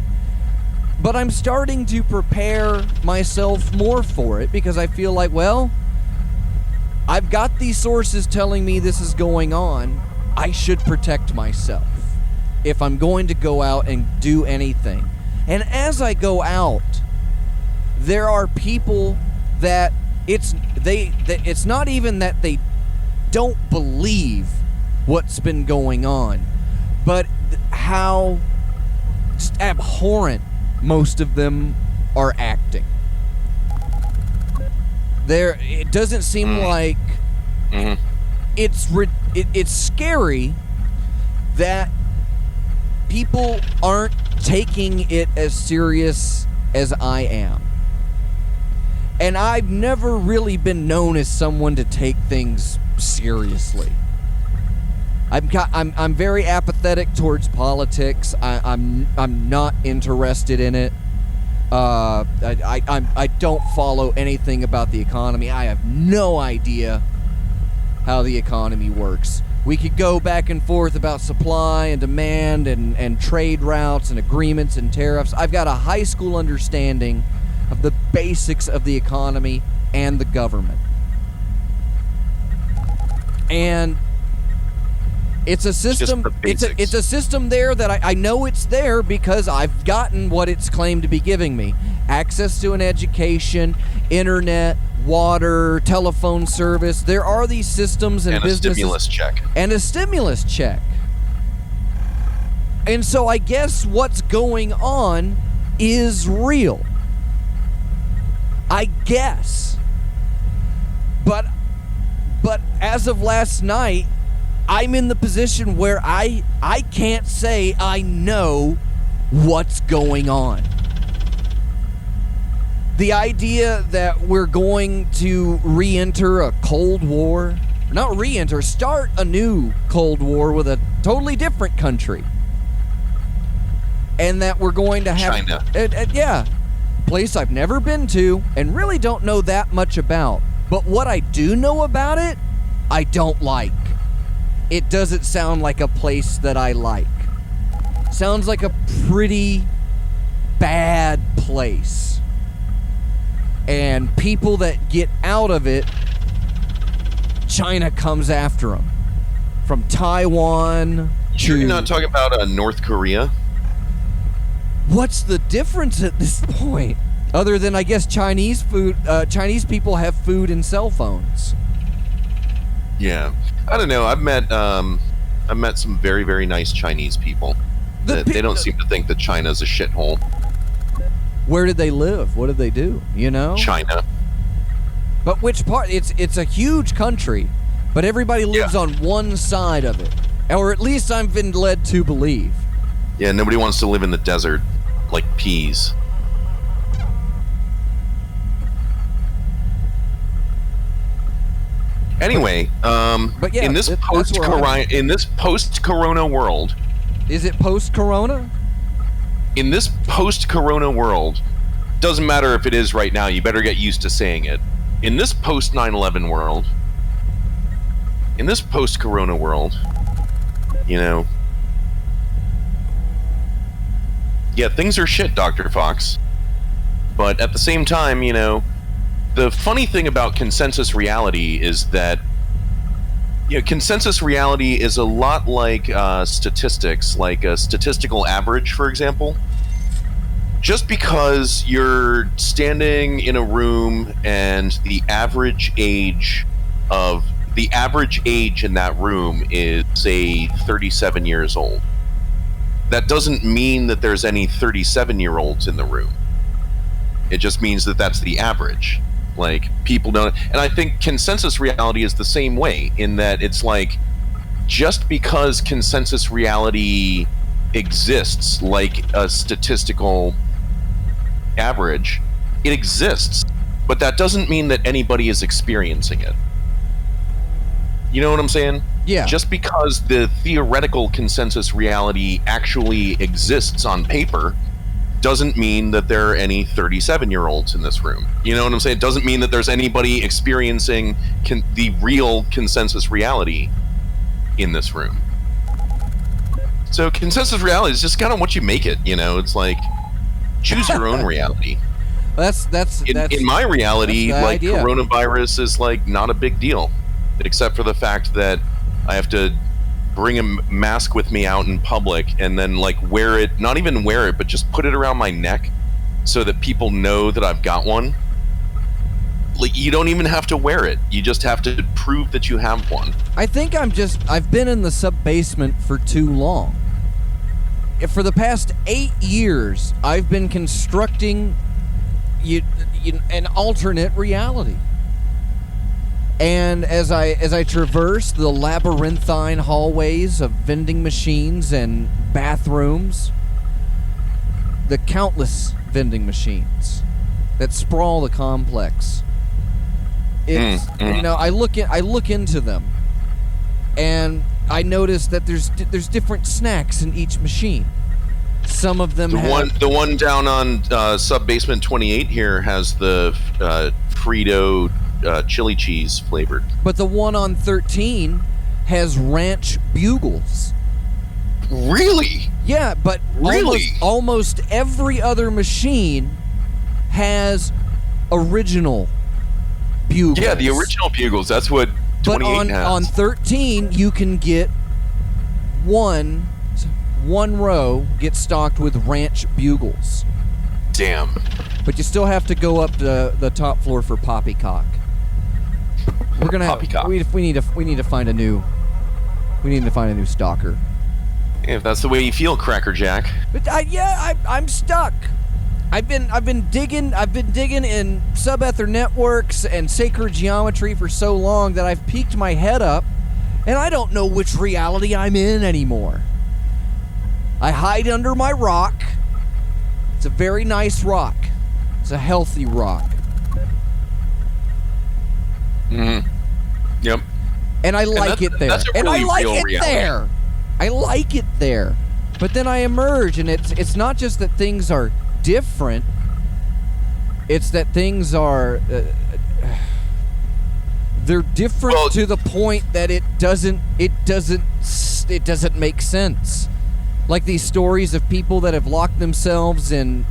Speaker 2: But I'm starting to prepare myself more for it, because I feel like, well, I've got these sources telling me this is going on. I should protect myself if I'm going to go out and do anything. And as I go out, there are people that it's not even that they don't believe what's been going on, but how just abhorrent most of them are acting. It doesn't seem like it's scary that people aren't taking it as serious as I am. And I've never really been known as someone to take things seriously. I'm very apathetic towards politics. I'm not interested in it. I don't follow anything about the economy. I have no idea how the economy works. We could go back and forth about supply and demand and trade routes and agreements and tariffs. I've got a high school understanding of the basics of the economy and the government. And it's a system. It's a system there that I know it's there because I've gotten what it's claimed to be giving me: access to an education, internet, water, telephone service. There are these systems and businesses,
Speaker 3: and a stimulus check.
Speaker 2: And so I guess what's going on is real. I guess. But as of last night, I'm in the position where I can't say I know what's going on. The idea that we're going to re-enter a Cold War, not re-enter, start a new Cold War with a totally different country. And that we're going to have
Speaker 3: China.
Speaker 2: Place I've never been to and really don't know that much about. But what I do know about it, I don't like. It doesn't sound like a place that I like. Sounds like a pretty bad place. And people that get out of it, China comes after them. From Taiwan
Speaker 3: Sure you're not talking about North Korea?
Speaker 2: What's the difference at this point? Other than, I guess, Chinese people have food and cell phones.
Speaker 3: Yeah. I don't know. I've met some very, very nice Chinese people. They don't seem to think that China's a shithole.
Speaker 2: Where did they live? What did they do? You know?
Speaker 3: China.
Speaker 2: But which part? It's a huge country, but everybody lives on one side of it. Or at least I've been led to believe.
Speaker 3: Yeah, nobody wants to live in the desert like peas. Anyway,
Speaker 2: but yeah,
Speaker 3: in this post-corona world,
Speaker 2: is it post-corona?
Speaker 3: In this post-corona world, doesn't matter if it is right now. You better get used to saying it. In this post-9/11 world, in this post-corona world, you know, yeah, things are shit, Dr. Fox. But at the same time, you know, the funny thing about consensus reality is that, you know, consensus reality is a lot like statistics, like a statistical average, for example. Just because you're standing in a room and the average age in that room is, say, 37 years old, that doesn't mean that there's any 37-year-olds in the room. It just means that that's the average. Like, people don't... And I think consensus reality is the same way, in that it's like, just because consensus reality exists like a statistical average, it exists, but that doesn't mean that anybody is experiencing it. You know what I'm saying?
Speaker 2: Yeah.
Speaker 3: Just because the theoretical consensus reality actually exists on paper doesn't mean that there are any 37-year-olds in this room. You know what I'm saying? It doesn't mean that there's anybody experiencing the real consensus reality in this room. So consensus reality is just kind of what you make it, you know? It's like, choose your own reality.
Speaker 2: That's
Speaker 3: in my reality, like,
Speaker 2: idea.
Speaker 3: Coronavirus is like not a big deal, except for the fact that I have to bring a mask with me out in public and then, like, wear it, not even wear it, but just put it around my neck so that people know that I've got one. Like, you don't even have to wear it. You just have to prove that you have one.
Speaker 2: I think I've been in the sub-basement for too long. For the past 8 years, I've been constructing an alternate reality. And as I traverse the labyrinthine hallways of vending machines and bathrooms, the countless vending machines that sprawl the complex, I look into them, and I notice that there's different snacks in each machine. Some of them
Speaker 3: the one down on sub-basement 28 here has the Frito chili cheese flavored.
Speaker 2: But the one on 13 has ranch bugles.
Speaker 3: Really?
Speaker 2: Yeah, but
Speaker 3: Really?
Speaker 2: almost every other machine has original bugles.
Speaker 3: Yeah, the original bugles. That's what 28 has.
Speaker 2: On 13, you can get one row gets stocked with ranch bugles.
Speaker 3: Damn.
Speaker 2: But you still have to go up to the top floor for poppycock. We're gonna
Speaker 3: Poppycock.
Speaker 2: we need to find a new stalker.
Speaker 3: If that's the way you feel, Cracker Jack.
Speaker 2: But I'm stuck. I've been digging in sub-ether networks and sacred geometry for so long that I've peeked my head up, and I don't know which reality I'm in anymore. I hide under my rock. It's a very nice rock. It's a healthy rock.
Speaker 3: Mm-hmm. Yep.
Speaker 2: And I like it there.
Speaker 3: That's a
Speaker 2: And I
Speaker 3: really
Speaker 2: like
Speaker 3: real
Speaker 2: it
Speaker 3: reality.
Speaker 2: there. I like it there. But then I emerge, and it's not just that things are different. It's that things are they're different to the point that it doesn't make sense. Like these stories of people that have locked themselves in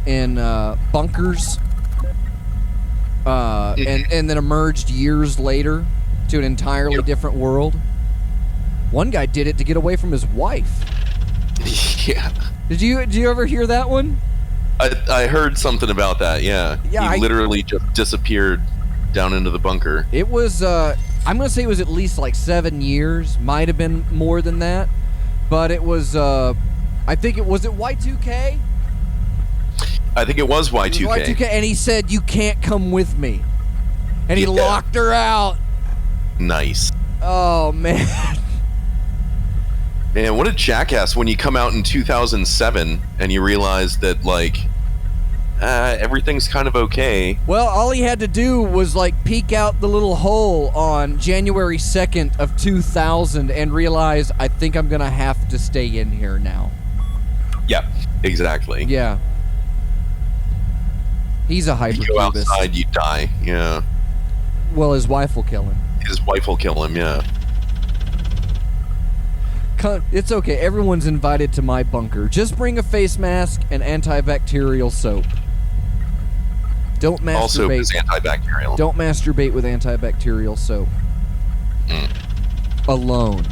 Speaker 2: bunkers and then emerged years later to an entirely different world. One guy did it to get away from his wife.
Speaker 3: Yeah.
Speaker 2: Did you ever hear that one?
Speaker 3: I heard something about that, yeah. He literally just disappeared down into the bunker.
Speaker 2: It was, I'm going to say it was at least like 7 years. Might have been more than that. But it was, I think it was Y2K?
Speaker 3: I think it was Y2K.
Speaker 2: It was Y2K, and he said, "You can't come with me." And he locked her out.
Speaker 3: Nice.
Speaker 2: Oh, man.
Speaker 3: Man, what a jackass when you come out in 2007 and you realize that, like, everything's kind of okay.
Speaker 2: Well, all he had to do was, like, peek out the little hole on January 2nd of 2000 and realize, I think I'm going to have to stay in here now.
Speaker 3: Yeah, exactly.
Speaker 2: Yeah. He's a hypercubist.
Speaker 3: You go outside, you die, yeah.
Speaker 2: Well, his wife will kill him.
Speaker 3: His wife will kill him, yeah.
Speaker 2: It's okay. Everyone's invited to my bunker. Just bring a face mask and antibacterial soap. Don't masturbate.
Speaker 3: Also, it's antibacterial.
Speaker 2: Don't masturbate with antibacterial soap. Alone.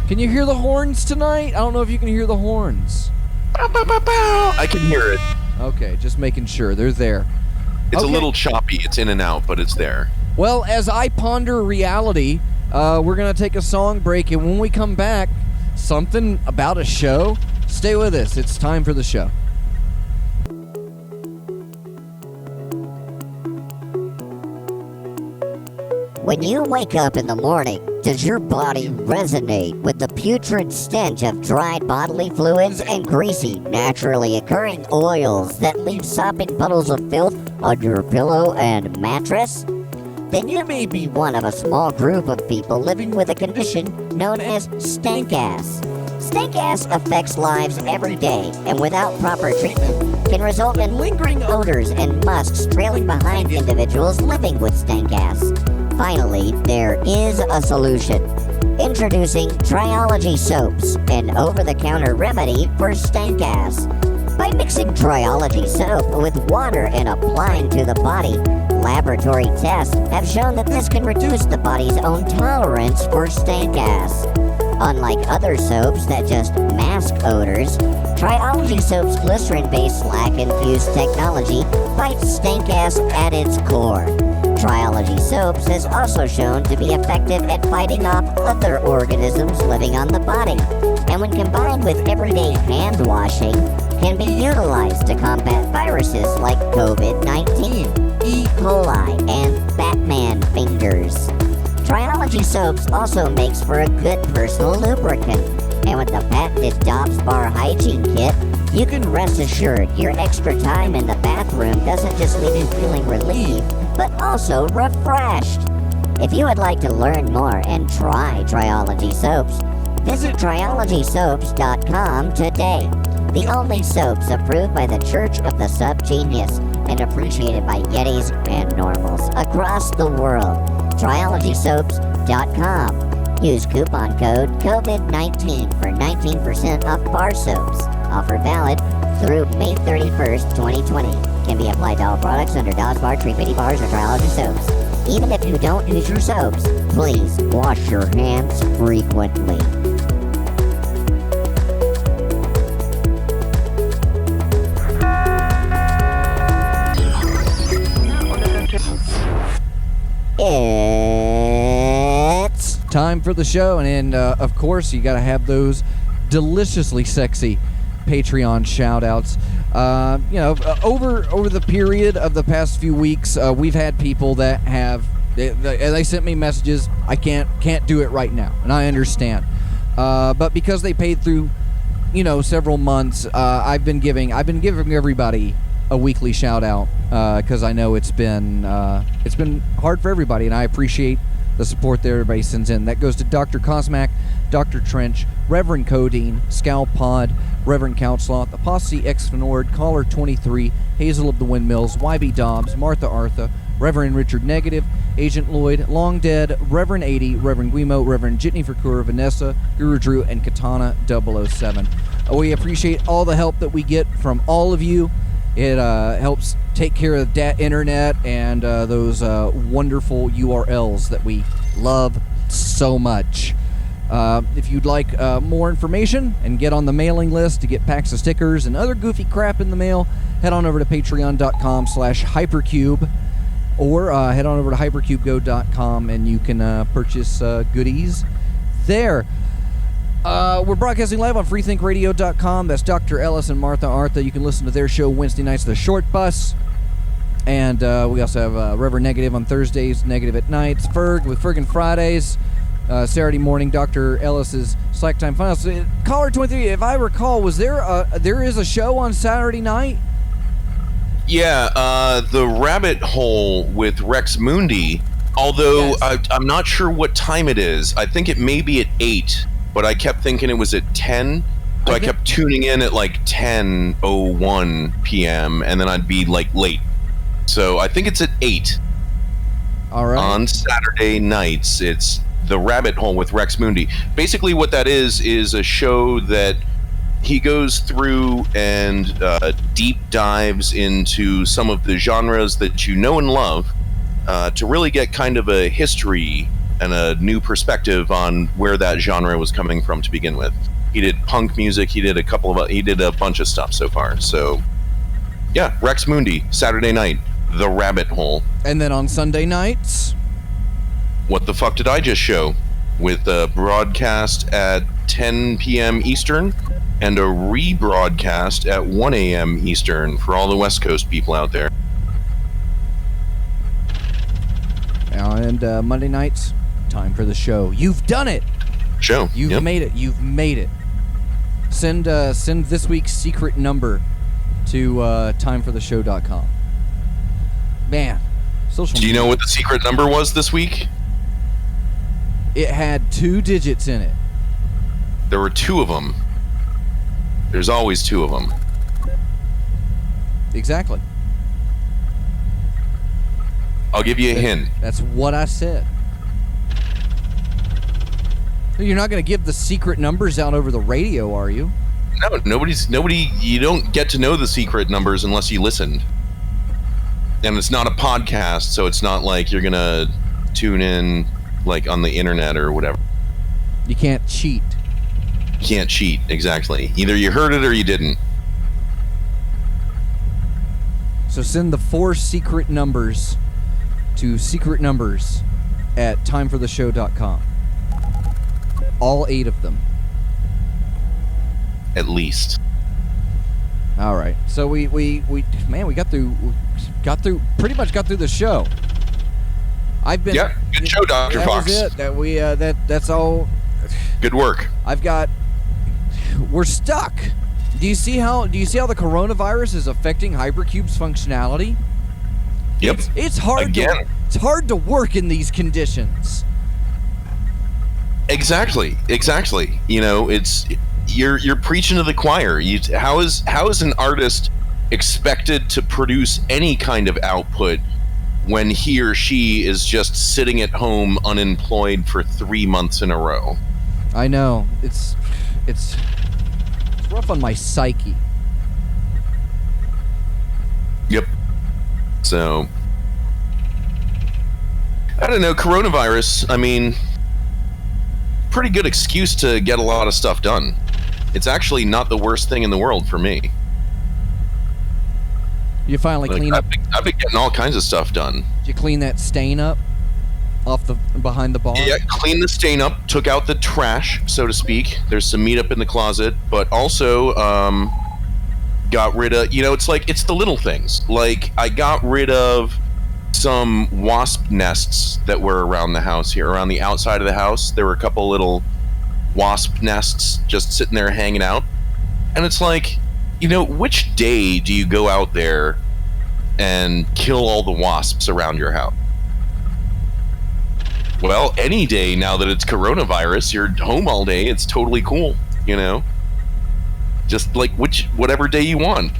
Speaker 2: Can you hear the horns tonight? I don't know if you can hear the horns.
Speaker 3: Bow, bow, bow, bow. I can hear it.
Speaker 2: Okay, just making sure. They're there.
Speaker 3: It's a little choppy. It's in and out, but it's there.
Speaker 2: Well, as I ponder reality, we're going to take a song break, and when we come back, something about a show. Stay with us. It's time for the show.
Speaker 6: When you wake up in the morning, does your body resonate with the putrid stench of dried bodily fluids and greasy, naturally occurring oils that leave sopping puddles of filth on your pillow and mattress? Then you may be one of a small group of people living with a condition known as stank ass. Stank ass affects lives every day, and without proper treatment, can result in lingering odors and musks trailing behind individuals living with stank ass. Finally, there is a solution. Introducing Triology Soaps, an over-the-counter remedy for stank ass. By mixing Triology soap with water and applying to the body, laboratory tests have shown that this can reduce the body's own tolerance for stank ass. Unlike other soaps that just mask odors, Triology Soap's glycerin-based lac-infused technology fights stink ass at its core. Triology Soaps has also shown to be effective at fighting off other organisms living on the body, and when combined with everyday hand washing, can be utilized to combat viruses like COVID-19, E. coli, and Batman fingers. Triology Soaps also makes for a good personal lubricant, and with the patented Dobbs Bar Hygiene Kit, you can rest assured your extra time in the bathroom doesn't just leave you feeling relieved, but also refreshed. If you would like to learn more and try Triology Soaps, visit triologysoaps.com today. The only soaps approved by the Church of the Subgenius and appreciated by Yetis and Normals across the world. triologysoaps.com. Use coupon code COVID-19 for 19% off bar soaps. Offer valid through May 31st, 2020. Can be applied to all products under Dobbs Bar, Tree Pity Bars, or Triology Soaps. Even if you don't use your soaps, please wash your hands frequently. It's
Speaker 2: Time for the show, and of course, you got to have those deliciously sexy Patreon shout-outs. Over the period of the past few weeks, we've had people that have they sent me messages. I can't do it right now, and I understand. But because they paid through, several months, I've been giving everybody a weekly shout-out because I know it's been hard for everybody, and I appreciate the support that everybody sends in. That goes to Dr. Cosmac, Dr. Trench, Reverend Codeine, Scowl Pod, Reverend Couchsloth, Apostasy X Fenord, Caller 23, Hazel of the Windmills, YB Dobbs, Martha Artha, Reverend Richard Negative, Agent Lloyd, Long Dead, Reverend 80, Reverend Guimo, Reverend Jitney Fakura, Vanessa, Guru Drew, and Katana 007. We appreciate all the help that we get from all of you. It helps take care of that internet and those wonderful URLs that we love so much. If you'd like more information and get on the mailing list to get packs of stickers and other goofy crap in the mail, head on over to patreon.com/hypercube or head on over to hypercubego.com and you can purchase goodies there. We're broadcasting live on freethinkradio.com. That's Dr. Ellis and Martha Artha. You can listen to their show Wednesday nights, The Short Bus. And we also have Reverend Negative on Thursdays, Negative at nights, Ferg with Ferg and Fridays. Saturday morning, Dr. Ellis's Slack Time Finals. Caller 23, if I recall, there is a show on Saturday night?
Speaker 3: Yeah, the Rabbit Hole with Rex Mundi, although
Speaker 2: yes.
Speaker 3: I'm not sure what time it is. I think it may be at 8. But I kept thinking it was at 10, so I kept tuning in at like 10:01 p.m. and then I'd be like late. So I think it's at 8.
Speaker 2: All right.
Speaker 3: On Saturday nights, it's The Rabbit Hole with Rex Mundi. Basically what that is a show that he goes through and deep dives into some of the genres that you know and love to really get kind of a history and a new perspective on where that genre was coming from to begin with. He did punk music. He did a bunch of stuff so far. So, yeah, Rex Mundi, Saturday night, The Rabbit Hole.
Speaker 2: And then on Sunday nights,
Speaker 3: What the Fuck Did I Just Show? With a broadcast at 10 p.m. Eastern and a rebroadcast at 1 a.m. Eastern for all the West Coast people out there.
Speaker 2: and Monday nights, time for the show. You've done it.
Speaker 3: Show.
Speaker 2: You've made it. You've made it. Send this week's secret number to timefortheshow.com. Man, social.
Speaker 3: Do you know what the secret number was this week?
Speaker 2: It had 2 digits in it.
Speaker 3: There were 2 of them. There's always 2 of them.
Speaker 2: Exactly.
Speaker 3: I'll give you a hint.
Speaker 2: That's what I said. You're not going to give the secret numbers out over the radio, are you?
Speaker 3: No, nobody. You don't get to know the secret numbers unless you listened. And it's not a podcast, so it's not like you're gonna tune in like on the internet or whatever.
Speaker 2: You can't cheat.
Speaker 3: can't cheat. Exactly. Either you heard it or you didn't.
Speaker 2: So send the 4 secret numbers to secretnumbers@timefortheshow.com. All 8 of them.
Speaker 3: At least.
Speaker 2: All right. So we got through pretty much got through the show. I've been
Speaker 3: Yeah, good show, Dr. Fox.
Speaker 2: That was it. That's all.
Speaker 3: Good work.
Speaker 2: We're stuck. Do you see how the coronavirus is affecting Hypercube's functionality?
Speaker 3: Yep.
Speaker 2: It's hard
Speaker 3: Again.
Speaker 2: It's hard to work in these conditions.
Speaker 3: Exactly. You know, you're preaching to the choir. How is an artist expected to produce any kind of output when he or she is just sitting at home unemployed for 3 months in a row?
Speaker 2: I know. It's rough on my psyche.
Speaker 3: Yep. So, I don't know, coronavirus, I mean, pretty good excuse to get a lot of stuff done. It's actually not the worst thing in the world for me.
Speaker 2: You finally
Speaker 3: Like,
Speaker 2: clean up.
Speaker 3: I've been getting all kinds of stuff done.
Speaker 2: Did you clean that stain up off the behind the bar?
Speaker 3: Yeah, cleaned the stain up, took out the trash, so to speak. There's some meat up in the closet, but also got rid of, it's the little things. Like, I got rid of some wasp nests that were around the house here, around the outside of the house. There were a couple little wasp nests just sitting there hanging out. And it's like, which day do you go out there and kill all the wasps around your house? Well, any day now that it's coronavirus, you're home all day, it's totally cool, Just like whatever day you want.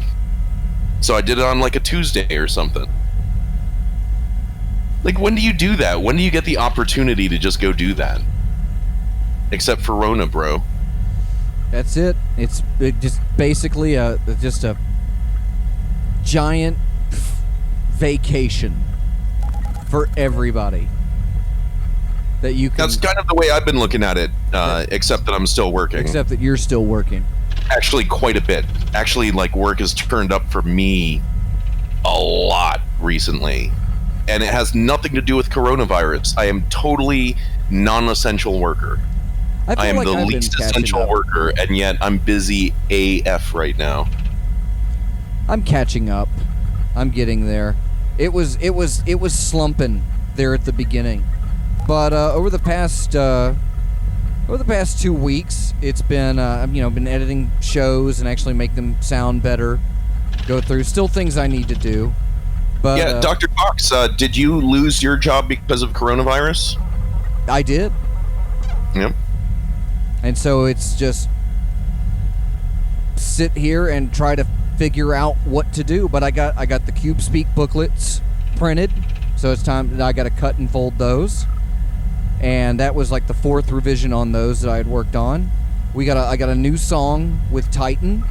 Speaker 3: So I did it on like a Tuesday or something. Like, when do you do that? When do you get the opportunity to just go do that? Except for Rona, bro.
Speaker 2: That's it. It's just basically a giant vacation for everybody. That you can.
Speaker 3: That's kind of the way I've been looking at it, except that I'm still working.
Speaker 2: Except that you're still working.
Speaker 3: Actually, quite a bit. Actually, like, work has turned up for me a lot recently. And it has nothing to do with coronavirus. I am totally non-essential worker. I am
Speaker 2: like
Speaker 3: the
Speaker 2: I've been
Speaker 3: least
Speaker 2: catching
Speaker 3: essential
Speaker 2: up.
Speaker 3: worker, and yet I'm busy AF right now.
Speaker 2: I'm catching up. I'm getting there. It was slumping there at the beginning, but over the past 2 weeks, it's been been editing shows and actually make them sound better. Go through still things I need to do. But
Speaker 3: Yeah, Dr. Fox, did you lose your job because of coronavirus?
Speaker 2: I did.
Speaker 3: Yep.
Speaker 2: And so it's just sit here and try to figure out what to do. But I got the CubeSpeak booklets printed, so it's time. I got to cut and fold those, and that was like the 4th revision on those that I had worked on. I got a new song with Titan.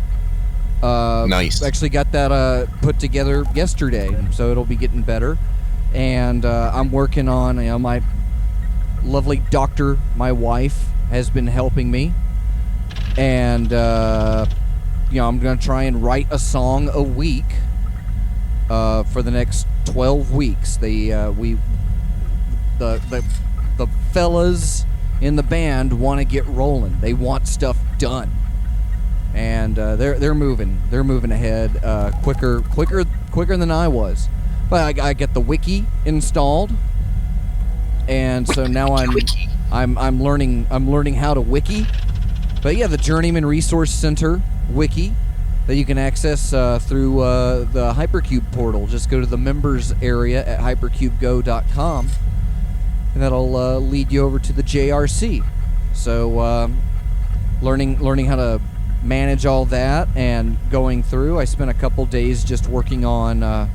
Speaker 3: Nice.
Speaker 2: Actually got that put together yesterday, so it'll be getting better. And I'm working on my lovely doctor, my wife, has been helping me, and I'm gonna try and write a song a week for the next 12 weeks. The fellas in the band want to get rolling. They want stuff done, and they're moving ahead quicker than I was. But I get the wiki installed, and so now I'm learning how to wiki. But yeah, the Journeyman Resource Center wiki that you can access through the Hypercube portal. Just go to the members area at hypercubego.com, and that'll lead you over to the JRC. So learning how to manage all that and going through. I spent a couple days just working on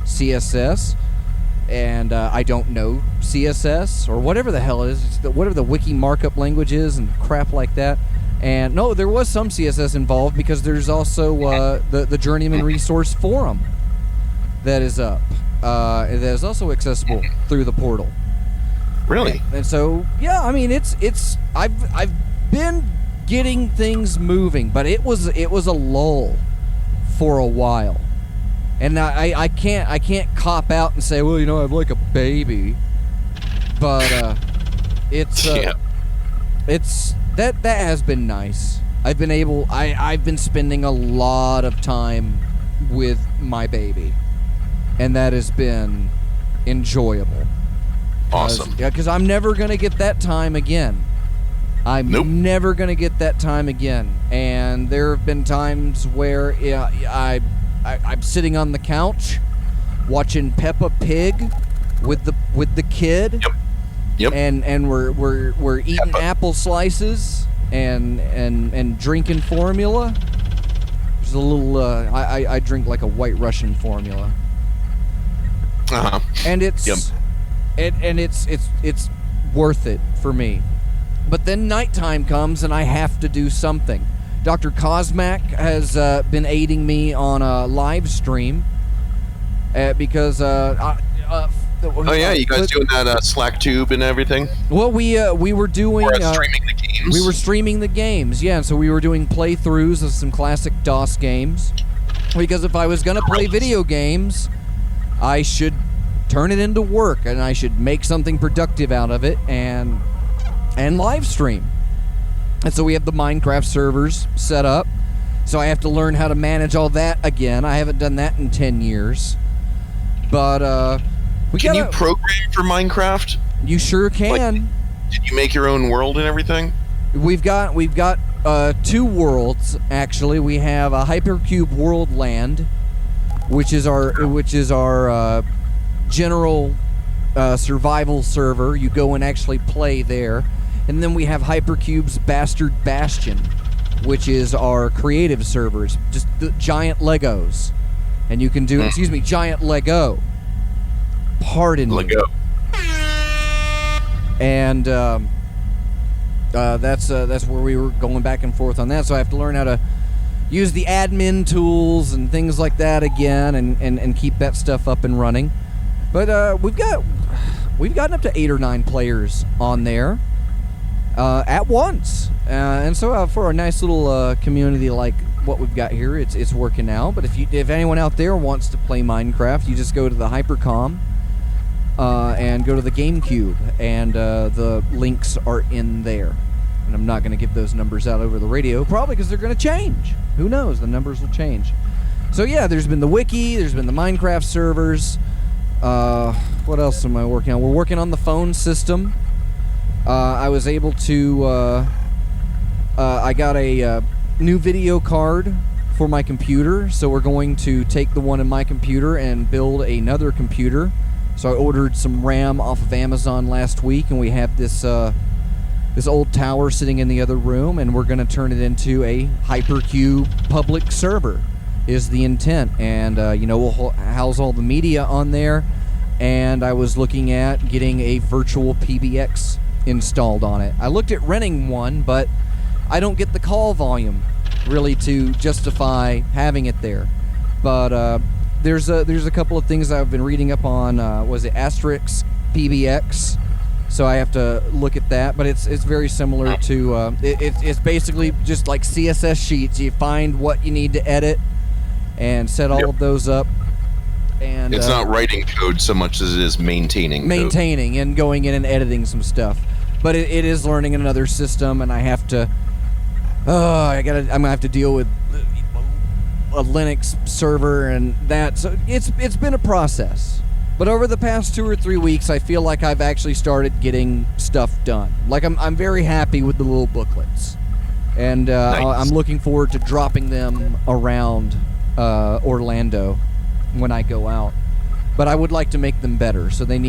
Speaker 2: CSS. And I don't know CSS or whatever the hell it is, whatever the wiki markup language is and crap like that. And no, there was some CSS involved because there's also the Journeyman Resource Forum that is up. That is also accessible through the portal.
Speaker 3: Really?
Speaker 2: And so, yeah, I mean, I've been getting things moving, but it was a lull for a while. And I can't cop out and say, well, you know, I have like a baby. But it's that has been nice. I've been spending a lot of time with my baby, and that has been enjoyable.
Speaker 3: Awesome.
Speaker 2: Yeah, because I'm never gonna get that time again. I'm never gonna get that time again. And there have been times where I'm sitting on the couch watching Peppa Pig with the kid.
Speaker 3: Yep.
Speaker 2: And we're eating apple slices and drinking formula. There's a little I drink like a White Russian formula.
Speaker 3: Uh-huh.
Speaker 2: And it's it's worth it for me. But then nighttime comes and I have to do something. Dr. Cosmac has been aiding me on a live stream because
Speaker 3: oh yeah, you guys doing that Slack tube and everything?
Speaker 2: Well, we were doing
Speaker 3: streaming the games.
Speaker 2: We were streaming the games, yeah. So we were doing playthroughs of some classic DOS games. Because if I was gonna play video games, I should turn it into work, and I should make something productive out of it, and live stream. And so we have the Minecraft servers set up. So I have to learn how to manage all that again. I haven't done that in 10 years. But
Speaker 3: Can you program for Minecraft?
Speaker 2: You sure can.
Speaker 3: Like, did you make your own world and everything?
Speaker 2: We've got 2 worlds actually. We have a Hypercube World Land, which is our general survival server. You go and actually play there. And then we have Hypercube's Bastard Bastion, which is our creative servers, just the giant Legos. And you can do, giant Lego. Pardon me.
Speaker 3: Lego.
Speaker 2: And that's where we were going back and forth on that. So I have to learn how to use the admin tools and things like that again, and keep that stuff up and running. But we've gotten up to 8 or 9 players on there at once, and so for a nice little community like what we've got here, it's working out. But if anyone out there wants to play Minecraft, you just go to the Hypercom. And go to the GameCube, and the links are in there. And I'm not going to give those numbers out over the radio, probably because they're going to change. Who knows? The numbers will change. So yeah, there's been the wiki, there's been the Minecraft servers. What else am I working on? We're working on the phone system. I was able to... I got a new video card for my computer, so we're going to take the one in my computer and build another computer. So I ordered some RAM off of Amazon last week, and we have this old tower sitting in the other room, and we're going to turn it into a Hypercube public server, is the intent. And, we'll house all the media on there, and I was looking at getting a virtual PBX installed on it. I looked at renting one, but I don't get the call volume, really, to justify having it there. But, There's a couple of things I've been reading up on. Was it Asterix PBX? So I have to look at that. But it's very similar to it's basically just like CSS sheets. You find what you need to edit and set all of those up. And
Speaker 3: it's not writing code so much as it is maintaining code.
Speaker 2: And going in and editing some stuff. But it is learning another system, and I have to. I'm gonna have to deal with a Linux server and that, so it's been a process. But over the past 2 or 3 weeks, I feel like I've actually started getting stuff done. Like I'm very happy with the little booklets, and
Speaker 3: nice.
Speaker 2: I'm looking forward to dropping them around Orlando when I go out. But I would like to make them better, so there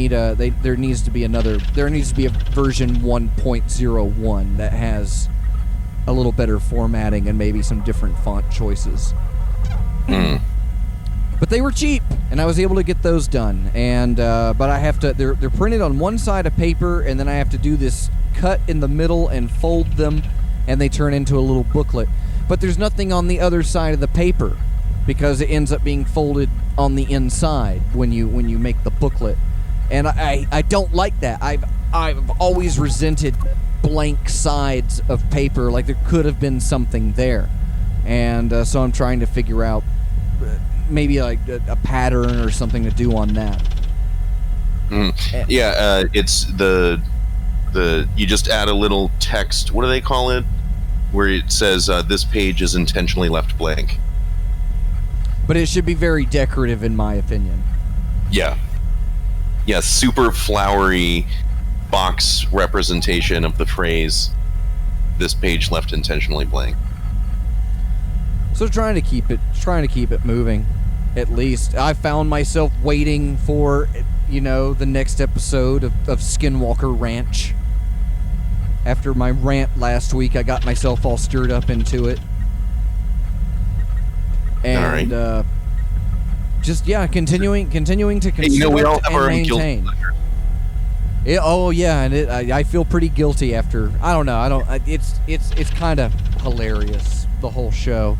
Speaker 2: needs to be a version 1.01 that has a little better formatting and maybe some different font choices. But they were cheap, and I was able to get those done. And but I have to. They're printed on one side of paper, and then I have to do this cut in the middle and fold them, and they turn into a little booklet. But there's nothing on the other side of the paper, because it ends up being folded on the inside when you make the booklet. And I don't like that. I've always resented blank sides of paper, like there could have been something there. And so I'm trying to figure out maybe like a pattern or something to do on that.
Speaker 3: Yeah, it's the you just add a little text. What do they call it? Where it says this page is intentionally left blank.
Speaker 2: But it should be very decorative, in my opinion.
Speaker 3: Yeah, super flowery box representation of the phrase "this page left intentionally blank."
Speaker 2: So trying to keep it moving. At least I found myself waiting for, the next episode of Skinwalker Ranch. After my rant last week, I got myself all stirred up into it. And
Speaker 3: all right.
Speaker 2: Continuing to consume
Speaker 3: we all have
Speaker 2: and
Speaker 3: our own
Speaker 2: maintain.
Speaker 3: guilty pleasure.
Speaker 2: And I feel pretty guilty after. I don't know. It's kind of hilarious, the whole show,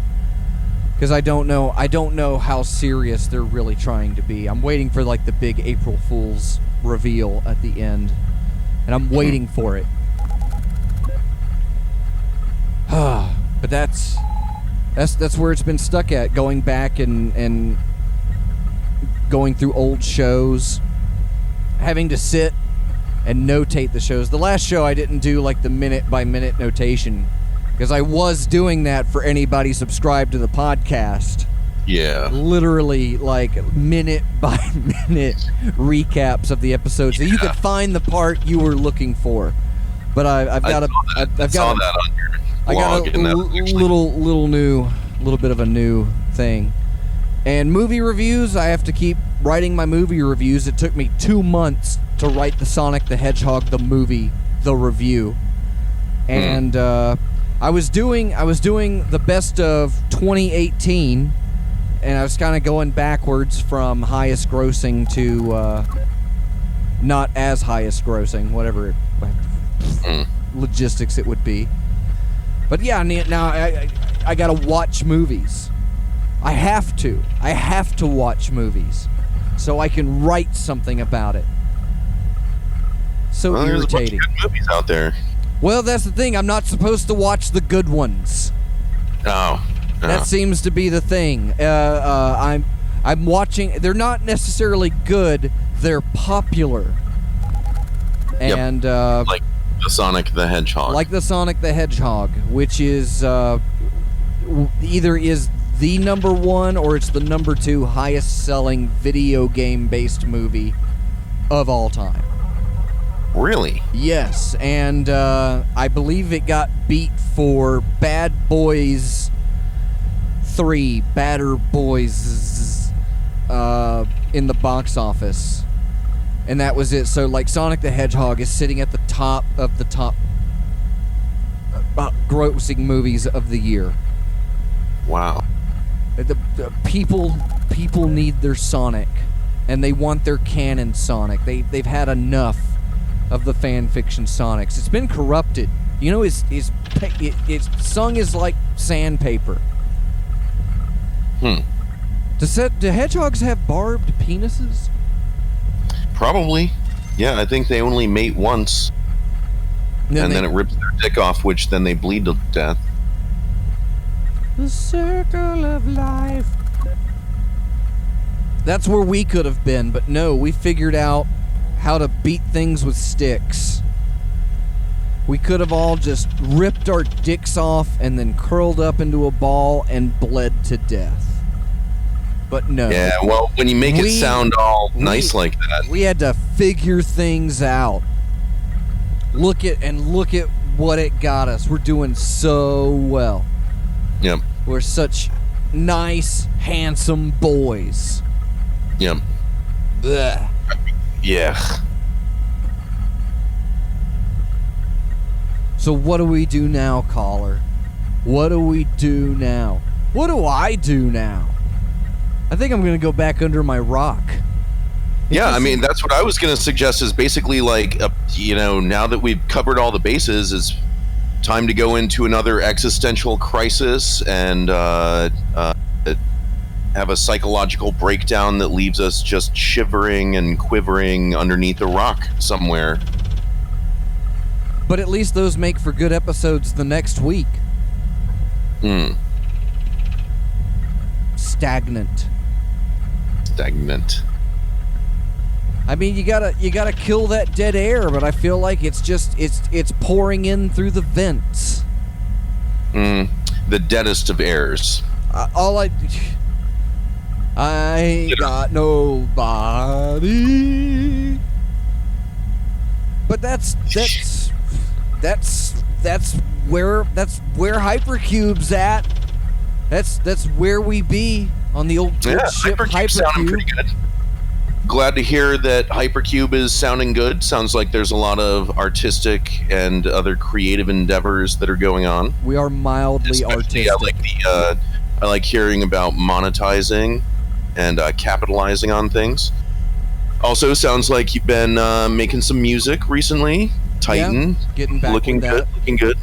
Speaker 2: because I don't know how serious they're really trying to be. I'm waiting for like the big April Fool's reveal at the end, and I'm waiting for it. But that's where it's been stuck at, going back and going through old shows, having to sit and notate the shows. The last show I didn't do like the minute by minute notation, because I was doing that for anybody subscribed to the podcast.
Speaker 3: Yeah.
Speaker 2: Literally like minute by minute recaps of the episode, so you could find the part you were looking for. But I got a little bit of a new thing. And movie reviews, I have to keep writing my movie reviews. It took me 2 months to write the Sonic the Hedgehog the movie, the review. And I was doing the best of 2018, and I was kind of going backwards from highest grossing to not as highest grossing, whatever logistics it would be. But yeah, now I gotta watch movies. I have to watch movies so I can write something about it. So
Speaker 3: irritating. There's a bunch of good movies out there.
Speaker 2: Well, that's the thing. I'm not supposed to watch the good ones.
Speaker 3: No.
Speaker 2: That seems to be the thing. I'm watching. They're not necessarily good. They're popular. And
Speaker 3: like the Sonic the Hedgehog.
Speaker 2: Like the Sonic the Hedgehog, which is either is the number one or it's the number 2 highest selling video game based movie of all time.
Speaker 3: Really?
Speaker 2: Yes, and I believe it got beat for Bad Boys 3, Badder Boys, in the box office. And that was it. So, like, Sonic the Hedgehog is sitting at the top of the top grossing movies of the year.
Speaker 3: Wow.
Speaker 2: The people need their Sonic, and they want their canon Sonic. They've had enough of the fan fiction Sonics. It's been corrupted. His song is like sandpaper. Do hedgehogs have barbed penises?
Speaker 3: Probably. Yeah, I think they only mate once. Then it rips their dick off, which then they bleed to death.
Speaker 2: The circle of life. That's where we could have been, but no, we figured out how to beat things with sticks. We could have all just ripped our dicks off and then curled up into a ball and bled to death. But no.
Speaker 3: Yeah, well, when you make it sound all nice like that.
Speaker 2: We had to figure things out. Look at what it got us. We're doing so well.
Speaker 3: Yep.
Speaker 2: We're such nice, handsome boys.
Speaker 3: Yep.
Speaker 2: Ugh.
Speaker 3: Yeah.
Speaker 2: So what do we do now, caller? What do we do now? What do I do now? I think I'm going to go back under my rock.
Speaker 3: Yeah, I mean, that's what I was going to suggest is basically like, now that we've covered all the bases, it's time to go into another existential crisis and have a psychological breakdown that leaves us just shivering and quivering underneath a rock somewhere.
Speaker 2: But at least those make for good episodes the next week. Stagnant. I mean, you gotta kill that dead air, but I feel like it's pouring in through the vents.
Speaker 3: The deadest of airs.
Speaker 2: I ain't got nobody. But that's where Hypercube's at. That's where we be on the old good ship
Speaker 3: Hypercube sounding pretty
Speaker 2: Hypercube.
Speaker 3: good. Glad to hear that Hypercube is sounding good. Sounds like there's a lot of artistic and other creative endeavors that are going on.
Speaker 2: We are mildly
Speaker 3: Especially,
Speaker 2: artistic.
Speaker 3: I like hearing about monetizing and capitalizing on things. Also, sounds like you've been making some music recently. Titan,
Speaker 2: getting back
Speaker 3: looking
Speaker 2: with
Speaker 3: good,
Speaker 2: that.
Speaker 3: looking good.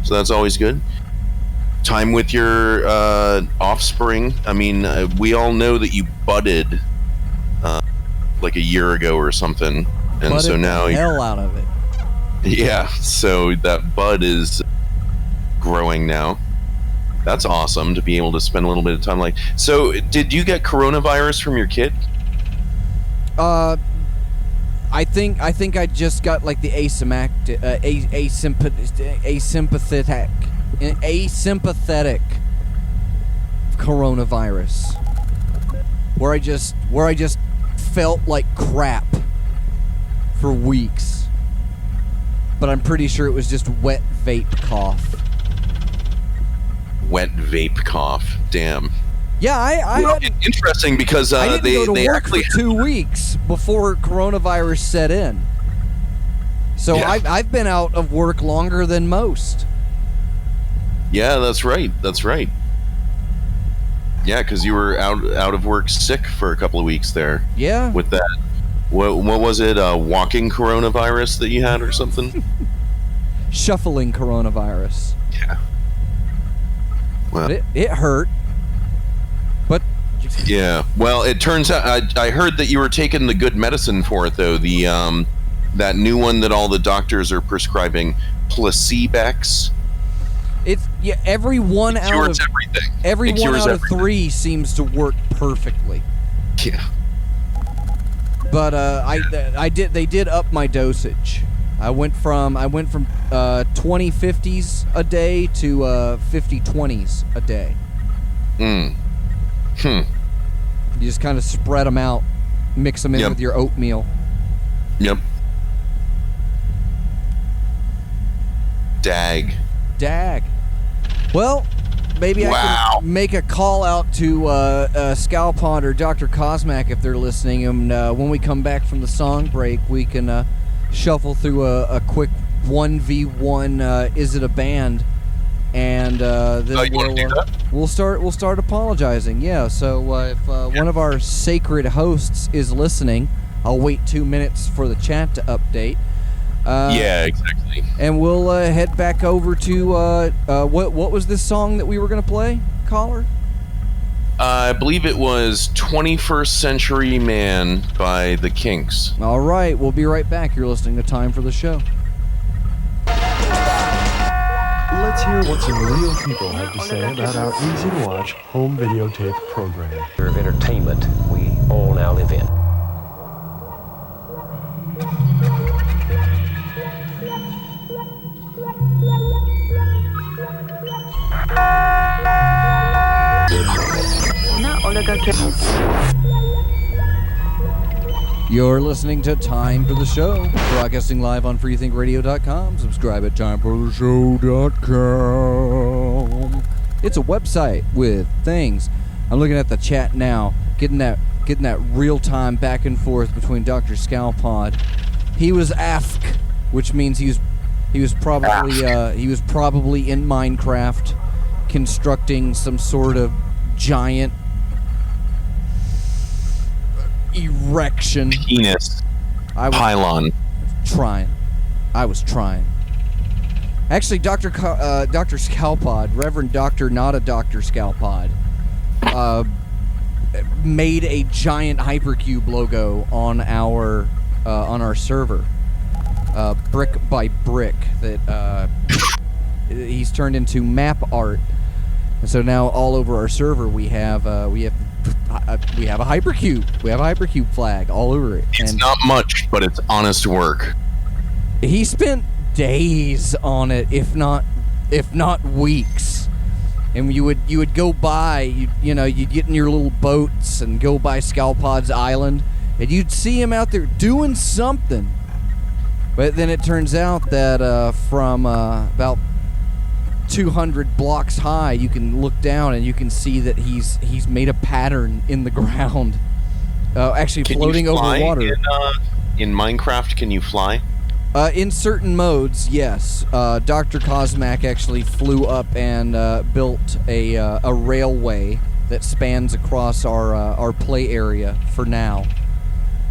Speaker 3: So that's always good. Time with your offspring. I mean, we all know that you budded like a year ago or something, and
Speaker 2: Budded
Speaker 3: so now
Speaker 2: the hell out of it.
Speaker 3: yeah. So that bud is growing now. That's awesome to be able to spend a little bit of time like. So, did you get coronavirus from your kid?
Speaker 2: I think I just got like the asympathetic coronavirus, where I just felt like crap for weeks. But I'm pretty sure it was just wet vape cough.
Speaker 3: Wet vape cough. Damn.
Speaker 2: Yeah, I had
Speaker 3: Interesting because
Speaker 2: I didn't go to
Speaker 3: they
Speaker 2: work
Speaker 3: actually
Speaker 2: for 2 weeks before coronavirus set in. So
Speaker 3: Yeah.
Speaker 2: I've been out of work longer than most.
Speaker 3: Yeah, that's right. That's right. Yeah, because you were out of work sick for a couple of weeks there.
Speaker 2: Yeah.
Speaker 3: With that, what was it? Walking coronavirus that you had or something?
Speaker 2: Shuffling coronavirus.
Speaker 3: Yeah. Well,
Speaker 2: But it hurt. But
Speaker 3: yeah. Well, it turns out I heard that you were taking the good medicine for it though. The that new one that all the doctors are prescribing, Placebex.
Speaker 2: it's every one
Speaker 3: It
Speaker 2: out
Speaker 3: cures
Speaker 2: of
Speaker 3: everything.
Speaker 2: every
Speaker 3: It
Speaker 2: one
Speaker 3: cures
Speaker 2: out of
Speaker 3: everything.
Speaker 2: 3 seems to work perfectly.
Speaker 3: Yeah.
Speaker 2: But they did up my dosage. I went from 20 50s a day to 50 20s a day.
Speaker 3: You
Speaker 2: You just kind of spread them out, mix them in
Speaker 3: Yep.
Speaker 2: with your oatmeal.
Speaker 3: Yep. Dag.
Speaker 2: Well, maybe I
Speaker 3: Wow.
Speaker 2: can make a call out to Scalpond or Dr. Cosmac if they're listening. And when we come back from the song break, we can shuffle through a quick 1v1. Is it a band? And then
Speaker 3: you wanna do that?
Speaker 2: we'll start apologizing. Yeah. So if one of our sacred hosts is listening, I'll wait 2 minutes for the chat to update.
Speaker 3: Yeah, exactly.
Speaker 2: And we'll head back over to what was this song that we were gonna play, caller?
Speaker 3: I believe it was 21st Century Man by the Kinks.
Speaker 2: All right, we'll be right back. You're listening to Time for the Show.
Speaker 7: Let's hear what some real people have to say about our easy-to-watch home videotape program.
Speaker 8: Of entertainment we all now live in.
Speaker 2: You're listening to Time for the Show, broadcasting live on freethinkradio.com. Subscribe at timefortheshow.com. It's a website with things. I'm looking at the chat now, getting that real-time back and forth between Dr. Scalpod. He was AFK, which means he was probably in Minecraft constructing some sort of giant erection.
Speaker 3: Penis. Pylon.
Speaker 2: I was trying. Actually, Dr. Scalpod, Reverend Dr. Not a Dr. Scalpod, made a giant Hypercube logo on our server. brick by brick that he's turned into map art. And so now all over our server we have a hypercube. We have a hypercube flag all over it.
Speaker 3: It's
Speaker 2: and
Speaker 3: not much, but it's honest work.
Speaker 2: he spent days on it, if not weeks. And you would go by, you'd get in your little boats and go by Scalpod's Island, and you'd see him out there doing something. But then it turns out that from about 200 blocks high, you can look down and you can see that he's made a pattern in the ground, actually
Speaker 3: Can
Speaker 2: floating
Speaker 3: you fly
Speaker 2: over water.
Speaker 3: In Minecraft, can you fly?
Speaker 2: In certain modes, yes. Dr. Cosmac actually flew up and built a railway that spans across our play area for now.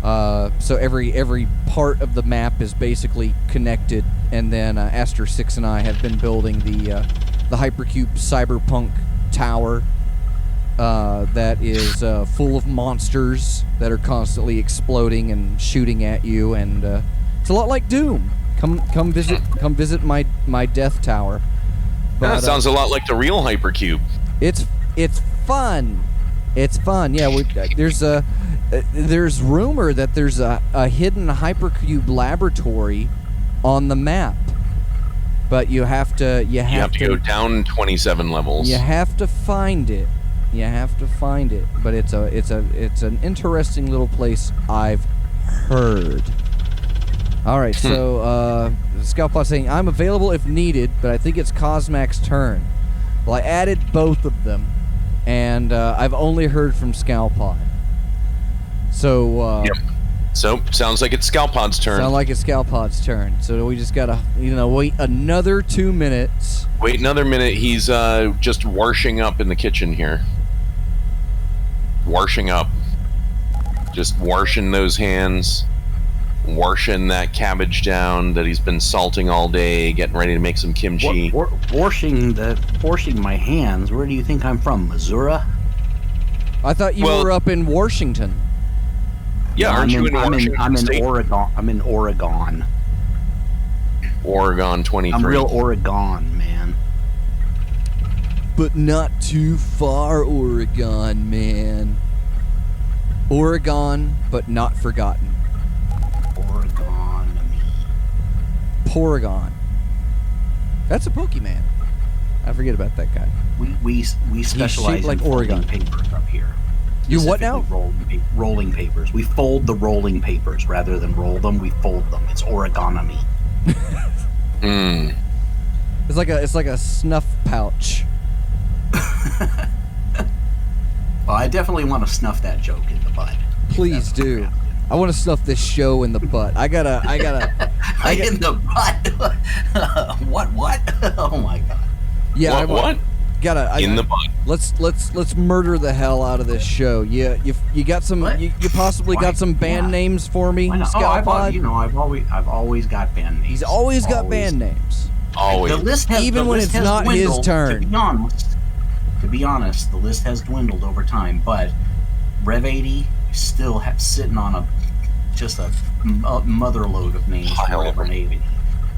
Speaker 2: So every part of the map is basically connected, and then Aster 6 and I have been building the Hypercube Cyberpunk Tower that is full of monsters that are constantly exploding and shooting at you, and it's a lot like Doom. Come visit my Death Tower. But,
Speaker 3: That sounds a lot like the real Hypercube.
Speaker 2: It's fun. It's fun. Yeah, there's rumor that there's a hidden Hypercube laboratory on the map, but you have to
Speaker 3: go down 27 levels.
Speaker 2: You have to find it. But it's an interesting little place, I've heard. All right, so Scoutbot saying I'm available if needed, but I think it's Cosmac's turn. Well, I added both of them, and I've only heard from Scalpod. So
Speaker 3: Yep. So sounds like it's Scalpod's turn.
Speaker 2: Sound like it's Scalpod's turn. So we just gotta wait another 2 minutes.
Speaker 3: Wait another minute. He's just washing up in the kitchen here. Washing up. Just washing those hands. Washing that cabbage down that he's been salting all day, getting ready to make some kimchi.
Speaker 9: Washing my hands. Where do you think I'm from, Missouri?
Speaker 2: I thought you were up in Washington.
Speaker 3: Yeah, aren't you in Washington
Speaker 9: I'm in
Speaker 3: State?
Speaker 9: Oregon. I'm in Oregon.
Speaker 3: Oregon 23.
Speaker 9: I'm real Oregon, man.
Speaker 2: But not too far, Oregon, man. Oregon, but not forgotten.
Speaker 9: Oregon.
Speaker 2: Porygon. That's a Pokemon. I forget about that guy.
Speaker 9: We specialize
Speaker 2: shaped like
Speaker 9: in folding
Speaker 2: Oregon.
Speaker 9: papers up here.
Speaker 2: You what now?
Speaker 9: Specifically rolling papers. We fold the rolling papers rather than roll them. We fold them. It's origami.
Speaker 2: It's like a snuff pouch.
Speaker 9: Well, I definitely want to snuff that joke in the butt.
Speaker 2: Please do. I want to stuff this show in the butt. I gotta.
Speaker 9: In the butt. What? Oh my god.
Speaker 2: Yeah.
Speaker 3: What? In the butt.
Speaker 2: Let's murder the hell out of this show. Yeah. You got some. You possibly got some band names for me, Scalpod?
Speaker 9: I've always got band names.
Speaker 2: He's always got band names.
Speaker 3: Always.
Speaker 9: The list has,
Speaker 2: Even
Speaker 9: the
Speaker 2: when
Speaker 9: list
Speaker 2: it's
Speaker 9: has
Speaker 2: not his
Speaker 9: dwindled,
Speaker 2: turn.
Speaker 9: To be honest, the list has dwindled over time, but Rev 80 still sitting on a mother load of names for Rev 80.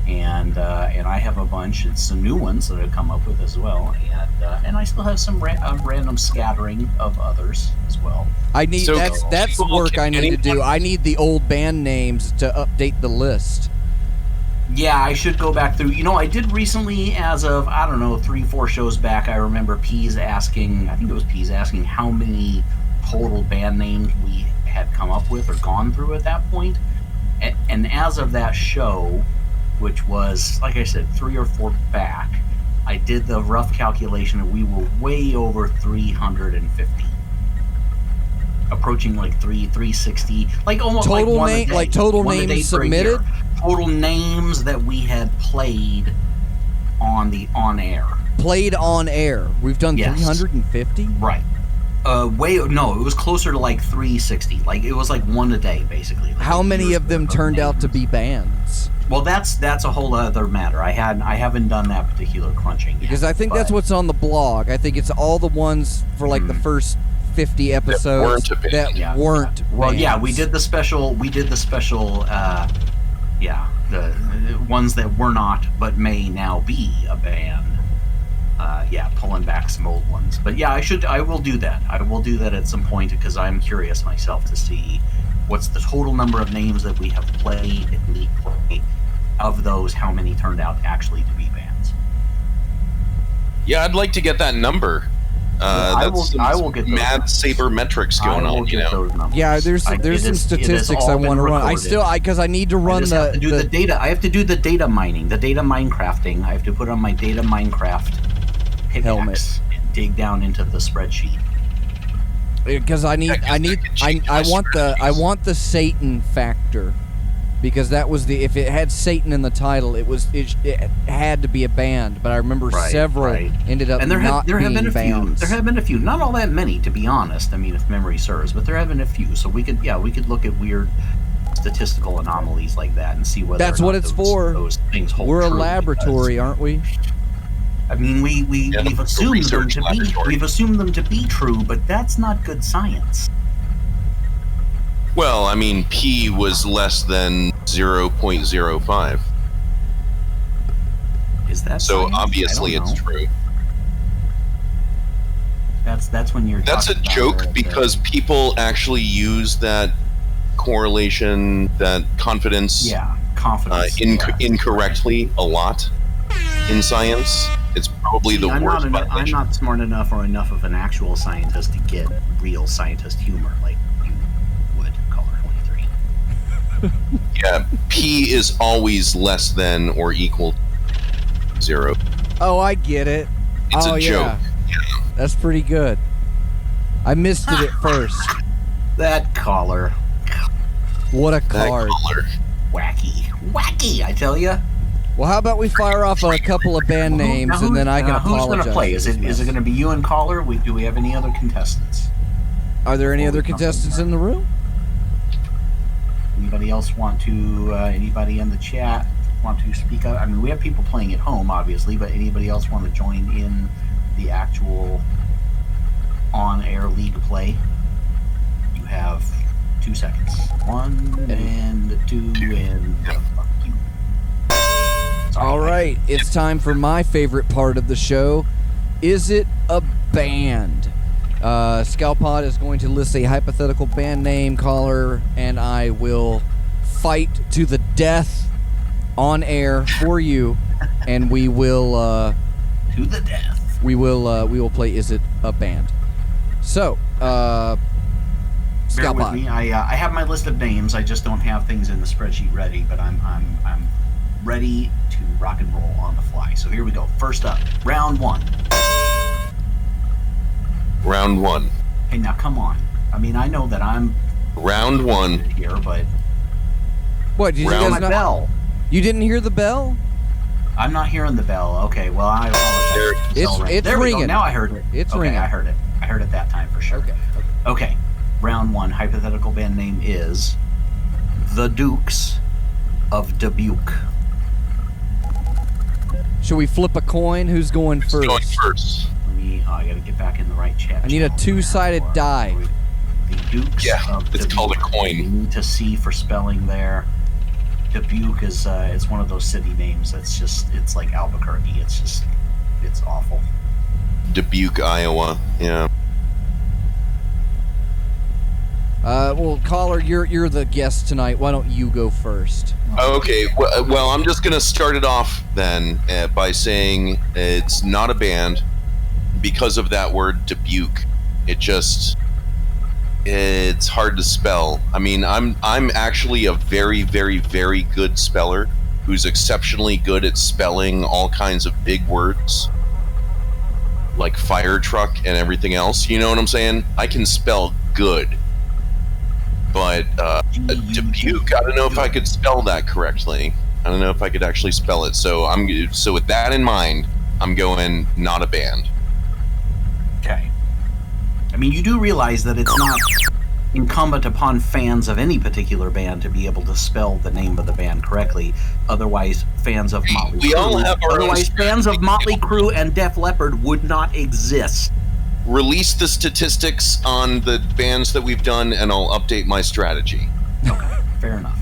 Speaker 9: And I have a bunch. It's some new ones that I've come up with as well, and I still have some random scattering of others as well.
Speaker 2: I need that's work I need to do. I need the old band names to update the list.
Speaker 9: Yeah, I should go back through. I did recently, as of, 3-4 shows back, I remember Peas asking, I think it was Peas asking how many total band names we had come up with or gone through at that point. And as of that show, which was, like I said, 3 or 4 back, I did the rough calculation and we were way over 350. Approaching like 360, like almost
Speaker 2: total
Speaker 9: like one a day.
Speaker 2: Total
Speaker 9: one
Speaker 2: names submitted.
Speaker 9: Total names that we had played on air.
Speaker 2: Played on air. We've done 350.
Speaker 9: Right. No, it was closer to like 360. Like it was like one a day basically. Like
Speaker 2: how many of them turned out to be bands?
Speaker 9: Well, that's a whole other matter. I haven't done that particular crunching yet,
Speaker 2: because I think that's what's on the blog. I think it's all the ones for like the first 50 episodes that weren't
Speaker 9: well,
Speaker 2: bands.
Speaker 9: yeah, we did the special the ones that were not but may now be a band. Pulling back some old ones. But yeah, I will do that. I will do that at some point because I'm curious myself to see what's the total number of names that we have played in League Play. Of those, how many turned out actually to be bands?
Speaker 3: Yeah, I'd like to get that number.
Speaker 9: I will get those
Speaker 3: mad
Speaker 9: numbers.
Speaker 3: sabermetrics going on, you know.
Speaker 9: Those numbers.
Speaker 2: Yeah, there's some statistics I want to run. I because I need to run
Speaker 9: have to do the data. I have to do the data mining, the data minecrafting. I have to put on my data Minecraft pickaxe and dig down into the spreadsheet.
Speaker 2: Because I want the Satan factor, because that was if it had Satan in the title, it had to be a band. But I remember several ended up
Speaker 9: there have been a
Speaker 2: bands.
Speaker 9: few. There have been a few, not all that many, to be honest. I mean, if memory serves, but there have been a few. So we could look at weird statistical anomalies like that and see whether
Speaker 2: that's what it's for.
Speaker 9: Those things hold
Speaker 2: We're a
Speaker 9: true,
Speaker 2: laboratory, aren't we?
Speaker 9: I mean, we've assumed them to be true, but that's not good science.
Speaker 3: Well, I mean, P was less than 0.05.
Speaker 9: Is that
Speaker 3: so?
Speaker 9: science?
Speaker 3: Obviously, it's true.
Speaker 9: That's when you're.
Speaker 3: That's a joke because people actually use that correlation, that confidence, incorrectly a lot in science. It's probably the worst.
Speaker 9: I'm not smart enough or enough of an actual scientist to get real scientist humor like you would, Caller 23.
Speaker 3: Yeah, P is always less than or equal to 0.
Speaker 2: Oh, I get it.
Speaker 3: It's a joke.
Speaker 2: Yeah. That's pretty good. I missed it at first.
Speaker 9: That Caller.
Speaker 2: What a card.
Speaker 9: Wacky, I tell you.
Speaker 2: Well, how about we fire off a couple of band names and then I can apologize.
Speaker 9: Who's going to play? Is it going to be you and Caller? Do we have any other contestants?
Speaker 2: Are there any other contestants in the room?
Speaker 9: Anybody else want to? Anybody in the chat want to speak up? I mean, we have people playing at home, obviously, but anybody else want to join in the actual on-air league play? You have 2 seconds. 1 and 2 and fuck you.
Speaker 2: All right, it's time for my favorite part of the show. Is it a band? Scalpod is going to list a hypothetical band name, Caller, and I will fight to the death on air for you, and we will
Speaker 9: to the death.
Speaker 2: We will play Is It a Band? So,
Speaker 9: bear
Speaker 2: Scalpod.
Speaker 9: with me. I have my list of names. I just don't have things in the spreadsheet ready, but I'm ready to rock and roll on the fly. So here we go. First up, round 1.
Speaker 3: Round 1.
Speaker 9: Hey, now come on. I mean, I know that I'm
Speaker 3: round 1
Speaker 9: here, but
Speaker 2: what? Did you
Speaker 9: guys
Speaker 2: not?
Speaker 9: Bell.
Speaker 2: You didn't hear the bell?
Speaker 9: I'm not hearing the bell. Okay, well, I apologize.
Speaker 2: It's
Speaker 9: there
Speaker 2: ringing.
Speaker 9: We go. Now I heard it.
Speaker 2: It's ringing.
Speaker 9: I heard it. I heard it that time for sure. Okay. Round 1. Hypothetical band name is The Dukes of Dubuque.
Speaker 2: Should we flip a coin? Who's going first?
Speaker 3: Who's going first?
Speaker 9: I gotta get back in the right chat.
Speaker 2: I need a 2-sided die.
Speaker 9: The Dukes of
Speaker 3: it's
Speaker 9: Dubuque.
Speaker 3: called a coin.
Speaker 9: You need to see for spelling there. Dubuque is it's one of those city names it's like Albuquerque. It's awful.
Speaker 3: Dubuque, Iowa. Yeah.
Speaker 2: Well, Caller, you're the guest tonight. Why don't you go first?
Speaker 3: Okay. Well, I'm just gonna start it off then by saying it's not a band because of that word Dubuque. It's hard to spell. I mean, I'm actually a very, very, very good speller who's exceptionally good at spelling all kinds of big words like fire truck and everything else. You know what I'm saying? I can spell good. But Dubuque, I don't know if I could spell that correctly. I don't know if I could actually spell it. So with that in mind, I'm going not a band.
Speaker 9: Okay. I mean, you do realize that it's not incumbent upon fans of any particular band to be able to spell the name of the band correctly. Otherwise, fans of Motley Crue and Def Leppard would not exist.
Speaker 3: Release the statistics on the bands that we've done, and I'll update my strategy.
Speaker 9: Okay, fair enough.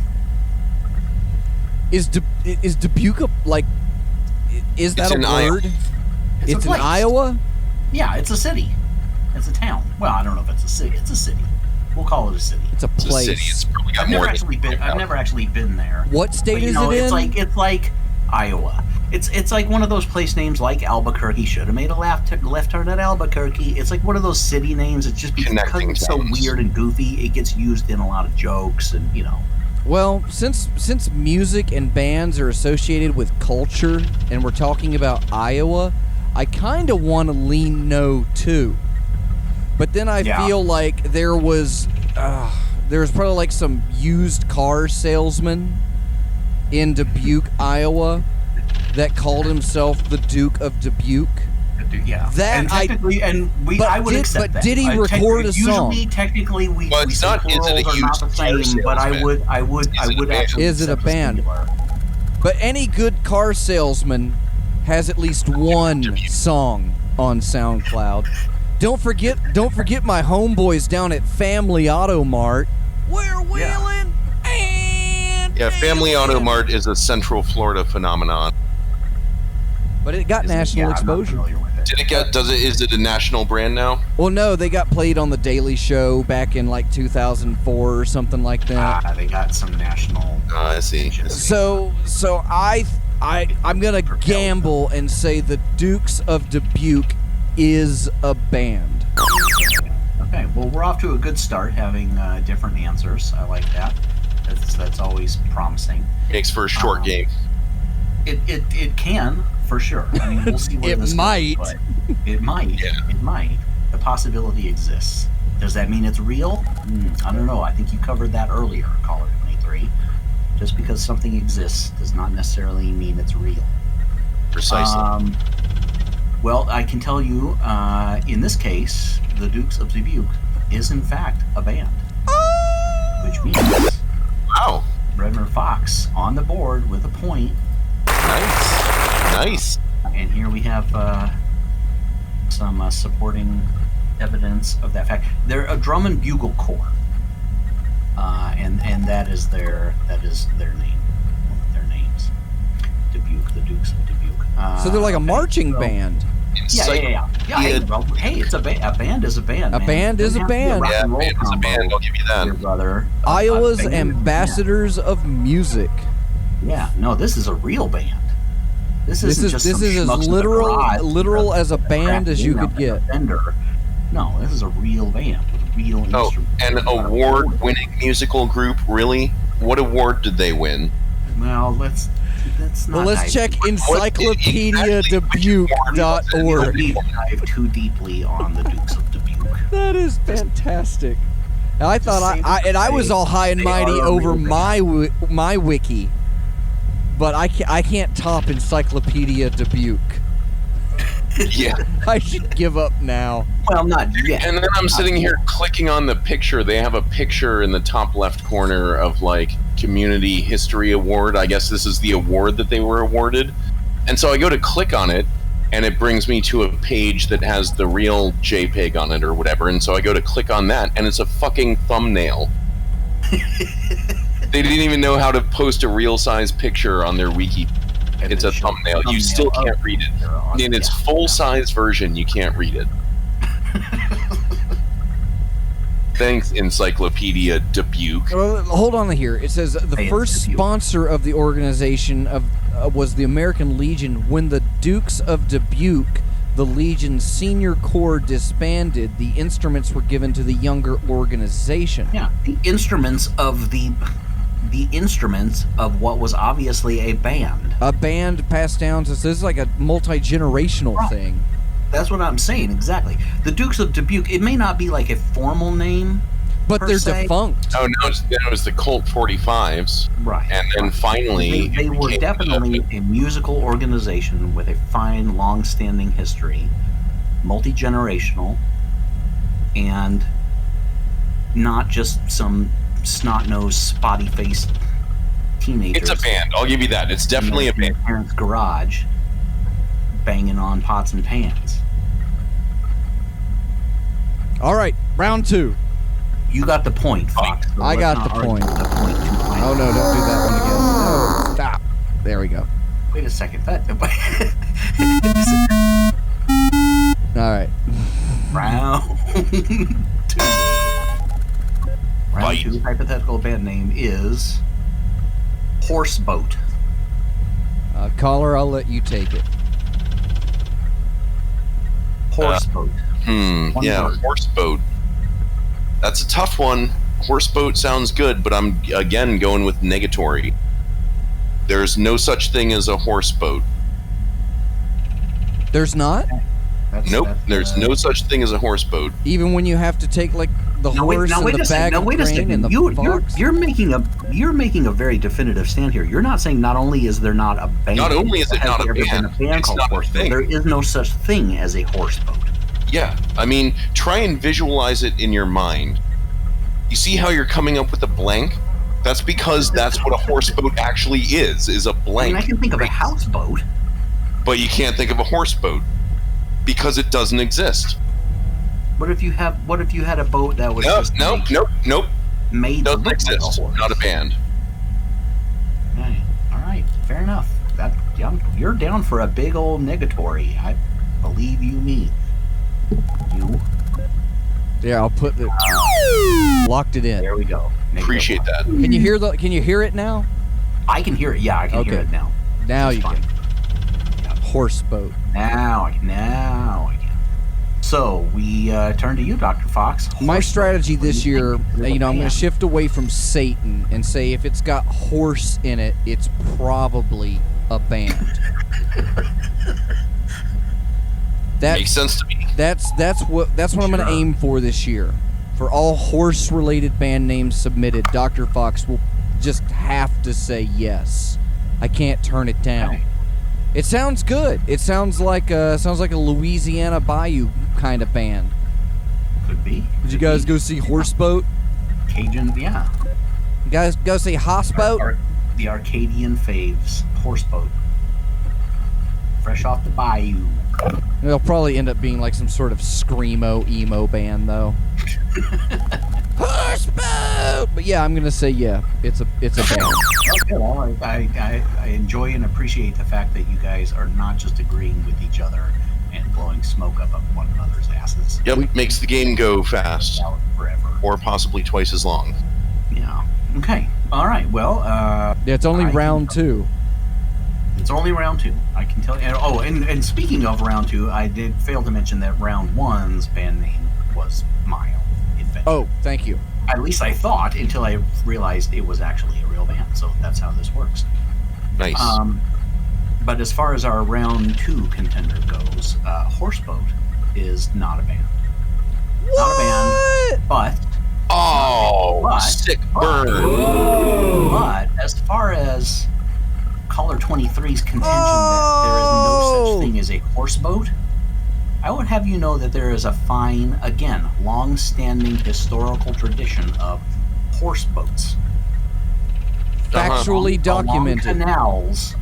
Speaker 2: Is Dubuque is that
Speaker 3: It's
Speaker 2: a
Speaker 3: in
Speaker 2: word?
Speaker 9: It's a
Speaker 2: It's in
Speaker 9: place.
Speaker 2: Iowa?
Speaker 9: Yeah, it's a city. It's a town. Well, I don't know if it's a city. It's a city. We'll call it a city.
Speaker 2: It's a
Speaker 3: It's a
Speaker 2: place.
Speaker 3: city. It's probably got more than
Speaker 9: I've never actually been there.
Speaker 2: What state
Speaker 9: But,
Speaker 2: is
Speaker 9: it
Speaker 2: in?
Speaker 9: It's like Iowa. It's like one of those place names like Albuquerque. Should have made a left turn at Albuquerque. It's like one of those city names. It's just because
Speaker 3: Connecting
Speaker 9: it's so
Speaker 3: towns.
Speaker 9: weird and goofy. It gets used in a lot of jokes and
Speaker 2: Well, since music and bands are associated with culture, and we're talking about Iowa, I kind of want to lean no too. But then I feel like there's probably like some used car salesman in Dubuque, Iowa, that called himself the Duke of Dubuque.
Speaker 9: Yeah.
Speaker 2: That
Speaker 9: and technically, I would accept that.
Speaker 2: But did he record a song?
Speaker 9: Usually, technically, we
Speaker 3: it's
Speaker 9: say
Speaker 3: not. Is
Speaker 9: plurals
Speaker 3: it a
Speaker 9: are not
Speaker 3: used
Speaker 9: the
Speaker 3: car
Speaker 9: same. But I
Speaker 3: salesman?
Speaker 9: would actually.
Speaker 2: Is it a
Speaker 9: accept
Speaker 2: band?
Speaker 9: singular.
Speaker 2: But any good car salesman has at least one song on SoundCloud. Don't forget my homeboys down at Family Auto Mart. We're wheeling and
Speaker 3: Yeah, Family Auto Mart is a Central Florida phenomenon.
Speaker 2: But it got national
Speaker 9: I'm not
Speaker 2: exposure.
Speaker 9: familiar with it.
Speaker 3: Did it get? Is it a national brand now?
Speaker 2: Well, no, they got played on the Daily Show back in like 2004 or something like that.
Speaker 9: They got some national.
Speaker 3: I see.
Speaker 2: So I'm gonna gamble and say the Dukes of Dubuque is a band.
Speaker 9: Okay, well, we're off to a good start, having different answers. I like that. That's always promising.
Speaker 3: Makes for a short game.
Speaker 9: It can, for sure. I mean, we'll see where this
Speaker 2: might.
Speaker 9: goes. But it might.
Speaker 3: Yeah.
Speaker 9: It might. The possibility exists. Does that mean it's real? I don't know. I think you covered that earlier, caller 23. Just because something exists does not necessarily mean it's real.
Speaker 3: Precisely.
Speaker 9: Well, I can tell you, in this case, the Dukes of Dubuque is in fact a band. Which means
Speaker 3: Wow.
Speaker 9: Reverend Fox on the board with a point.
Speaker 3: Nice.
Speaker 9: And here we have some supporting evidence of that fact. They're a drum and bugle corps, and that is their name, one of their names. Dubuque, the Dukes of Dubuque.
Speaker 2: So they're like a marching band.
Speaker 9: Yeah. Hey, well, it's a band. A band is a band.
Speaker 2: A
Speaker 9: man.
Speaker 2: band is a
Speaker 9: Doesn't have to be
Speaker 2: band.
Speaker 9: rock
Speaker 3: Yeah,
Speaker 9: and roll
Speaker 3: band is a
Speaker 9: combo,
Speaker 3: band. I'll give you that.
Speaker 9: dear brother.
Speaker 2: Iowa's
Speaker 9: A band is a band.
Speaker 2: ambassadors of music.
Speaker 9: Yeah, no, this is a real band. This
Speaker 2: This
Speaker 9: isn't
Speaker 2: is
Speaker 9: just
Speaker 2: this
Speaker 9: some
Speaker 2: is as
Speaker 9: schmucks in the
Speaker 2: literal
Speaker 9: garage
Speaker 2: as a band as you could
Speaker 9: crafting up
Speaker 2: get.
Speaker 9: a Fender. No, this is a real band with real
Speaker 3: Oh,
Speaker 9: instruments.
Speaker 3: an award-winning musical group? Really? What award did they win?
Speaker 9: Well, let's not.
Speaker 2: Well, let's
Speaker 9: dive
Speaker 2: check
Speaker 9: too
Speaker 2: encyclopediadubuque.org.
Speaker 9: deep. Dive too deeply on the Dukes of Dubuque.
Speaker 2: That is fantastic. And I thought
Speaker 9: say
Speaker 2: I was all high and
Speaker 9: they
Speaker 2: mighty
Speaker 9: are a
Speaker 2: over
Speaker 9: real
Speaker 2: my wiki, but I can't top Encyclopedia Dubuque.
Speaker 3: Yeah.
Speaker 2: I should give up now.
Speaker 9: Well, not yet.
Speaker 3: And then I'm sitting here clicking on the picture. They have a picture in the top left corner of like Community History Award. I guess this is the award that they were awarded. And so I go to click on it, and it brings me to a page that has the real JPEG on it or whatever. And so I go to click on that, and it's a fucking thumbnail. They didn't even know how to post a real size picture on their wiki. It's a thumbnail. You still can't read it. In its full size version, you can't read it. Thanks, Encyclopedia Dubuque.
Speaker 2: Well, hold on here. It says the
Speaker 9: Hey,
Speaker 2: first
Speaker 9: it's Dubuque.
Speaker 2: sponsor of the organization was the American Legion. When the Dukes of Dubuque, the Legion's senior corps, disbanded, the instruments were given to the younger organization.
Speaker 9: Yeah, the instruments of what was obviously a band.
Speaker 2: A band passed down to, so this is like a multi-generational thing.
Speaker 9: That's what I'm saying, exactly. The Dukes of Dubuque, it may not be like a formal name,
Speaker 2: But
Speaker 9: per
Speaker 2: they're
Speaker 9: se.
Speaker 2: defunct.
Speaker 3: Oh, no, it was the Colt 45s.
Speaker 9: Right.
Speaker 3: And then finally...
Speaker 9: They were
Speaker 3: became
Speaker 9: definitely a musical organization with a fine, long-standing history, multi-generational, and not just some snot-nosed, spotty-faced teenagers.
Speaker 3: It's a band. I'll give you that. It's definitely a
Speaker 9: in
Speaker 3: band.
Speaker 9: their parents' garage, banging on pots and pans.
Speaker 2: All right, round two.
Speaker 9: You got the point, Fox. So
Speaker 2: I
Speaker 9: let's
Speaker 2: got
Speaker 9: not
Speaker 2: the
Speaker 9: argue
Speaker 2: point.
Speaker 9: the point too
Speaker 2: Oh no, don't do that one again. No, stop. There we go.
Speaker 9: Wait a second.
Speaker 2: All right.
Speaker 9: Round 2. Round 2 hypothetical band name is Horseboat.
Speaker 2: Caller, I'll let you take it.
Speaker 9: Horseboat.
Speaker 3: Horseboat. That's a tough one. Horseboat sounds good, but I'm again going with negatory. There's no such thing as a horseboat.
Speaker 2: There's not?
Speaker 3: Nope. There's no such thing as a horseboat.
Speaker 2: Even when you have to take like the horse and the bag of grain and the fox?
Speaker 9: You're making a very definitive stand here. You're not saying not only is there not a band.
Speaker 3: Not only is it not a band, it's
Speaker 9: called
Speaker 3: not a
Speaker 9: horseboat,
Speaker 3: thing.
Speaker 9: there is no such thing as a horseboat.
Speaker 3: Yeah, I mean, try and visualize it in your mind. You see how you're coming up with a blank? That's because that's what a horseboat actually is a blank.
Speaker 9: I mean, I can think of a houseboat.
Speaker 3: But you can't think of a horseboat because it doesn't exist.
Speaker 9: What if you had a boat that was
Speaker 3: nope.
Speaker 9: Made
Speaker 3: doesn't exist.
Speaker 9: Like
Speaker 3: Not a band.
Speaker 9: Okay. All right, fair enough. You're down for a big old negatory. I believe you me. You.
Speaker 2: Yeah, I'll put the locked it in.
Speaker 9: There we go.
Speaker 3: Appreciate that.
Speaker 2: Can you hear it now?
Speaker 9: I can hear it. Yeah, I can hear it now.
Speaker 2: Now
Speaker 9: That's
Speaker 2: you
Speaker 9: fine.
Speaker 2: can. Horseboat.
Speaker 9: Now I can. So we turn to you, Dr. Fox.
Speaker 2: My strategy this year, I'm going to shift away from Satan and say if it's got horse in it, it's probably a band. That
Speaker 3: makes sense to me.
Speaker 2: That's what I'm going to aim for this year. For all horse-related band names submitted, Dr. Fox will just have to say yes. I can't turn it down.
Speaker 9: Okay.
Speaker 2: It sounds good. It sounds like a Louisiana Bayou kind of band.
Speaker 9: Could be.
Speaker 2: Did you guys go see Horseboat?
Speaker 9: Cajun, yeah.
Speaker 2: You guys go see Hossboat?
Speaker 9: The Arcadian faves. Horseboat. Fresh off the bayou.
Speaker 2: It'll probably end up being like some sort of screamo emo band though. Horseboat! But yeah, I'm gonna say yeah. It's a band.
Speaker 9: Okay, well, I enjoy and appreciate the fact that you guys are not just agreeing with each other and blowing smoke up one another's asses.
Speaker 3: Yep, makes the game go fast.
Speaker 9: Out forever.
Speaker 3: Or possibly twice as long.
Speaker 9: Yeah. Okay. All right. Well,
Speaker 2: yeah, it's only round 2.
Speaker 9: It's only round 2. I can tell you. And speaking of round 2, I did fail to mention that round 1's band name was Mile.
Speaker 2: Oh, thank you.
Speaker 9: At least I thought until I realized it was actually a real band. So that's how this works.
Speaker 3: Nice.
Speaker 9: But as far as our round 2 contender goes, Horseboat is not a band.
Speaker 2: What?
Speaker 9: Not a band, but...
Speaker 3: sick burn.
Speaker 9: But as far as Caller 23's contention that there is no such thing as a horseboat, I would have you know that there is a fine, again, long-standing historical tradition of horseboats.
Speaker 2: Factually documented.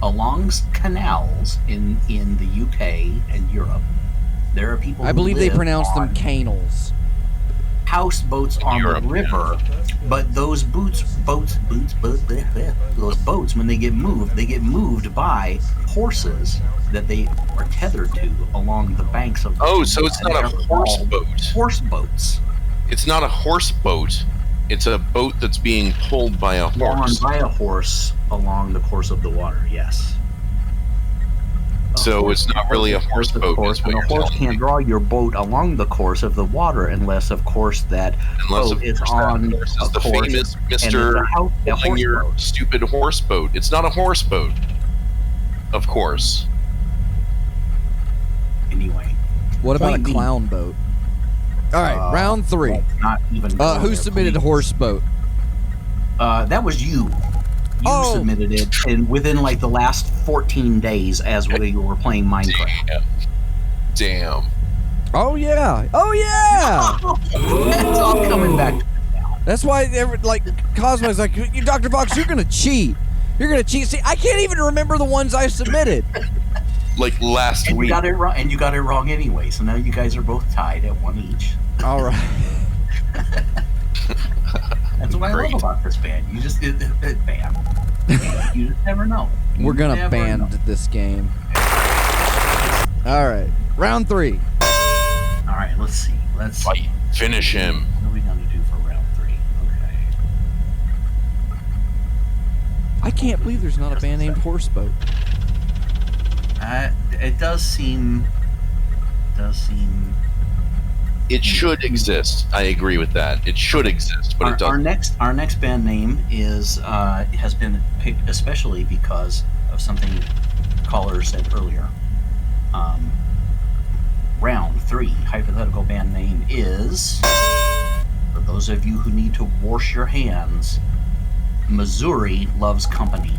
Speaker 9: Along canals in the UK and Europe, there are people
Speaker 2: I believe
Speaker 9: who
Speaker 2: they
Speaker 9: live
Speaker 2: pronounce them
Speaker 9: on
Speaker 2: canals.
Speaker 9: houseboats on
Speaker 3: Europe,
Speaker 9: the river, but those boats, when they get moved by horses that they are tethered to along the banks of.
Speaker 3: Oh, so it's not a horse boat.
Speaker 9: Horseboats.
Speaker 3: It's not a horse boat. It's a boat that's being pulled by a horse.
Speaker 9: Drawn by a horse along the course of the water. Yes.
Speaker 3: So it's not really a horse boat.
Speaker 9: And a horse can't draw your boat along the course of the water unless, of course, that boat is on
Speaker 3: the
Speaker 9: course
Speaker 3: famous
Speaker 9: and
Speaker 3: Mr.
Speaker 9: it's a
Speaker 3: your
Speaker 9: horseboat.
Speaker 3: stupid horse boat. It's not a horse boat. Of course.
Speaker 9: Anyway.
Speaker 2: What about a
Speaker 9: Point being-
Speaker 2: clown boat? All right, round 3.
Speaker 9: Not even.
Speaker 2: Who submitted Horseboat?
Speaker 9: That was you. You submitted it, and within like the last 14 days, as we were playing Minecraft.
Speaker 3: Damn.
Speaker 2: Oh yeah! Oh yeah!
Speaker 9: It's all coming back.
Speaker 2: That's why, Cosmo's like, Dr. Fox, you're gonna cheat. You're gonna cheat. See, I can't even remember the ones I submitted.
Speaker 3: Like last
Speaker 9: And
Speaker 3: week.
Speaker 9: you got it wrong, and you got it wrong anyway. So now you guys are both tied at 1 each.
Speaker 2: All right.
Speaker 9: That's what I love about this band. You just band. You just never know.
Speaker 2: We're gonna
Speaker 9: never
Speaker 2: ban
Speaker 9: know.
Speaker 2: this game. All right, round 3.
Speaker 9: All right, let's see. Let's
Speaker 3: Fight. Finish him.
Speaker 9: What are we gonna do for round 3? Okay.
Speaker 2: I can't believe there's not a band named Horseboat.
Speaker 9: It does seem.
Speaker 3: It should exist. I agree with that. It should exist, but it doesn't.
Speaker 9: Our next band name has been picked especially because of something caller said earlier. Round 3 hypothetical band name is, for those of you who need to wash your hands, Missouri Loves Company.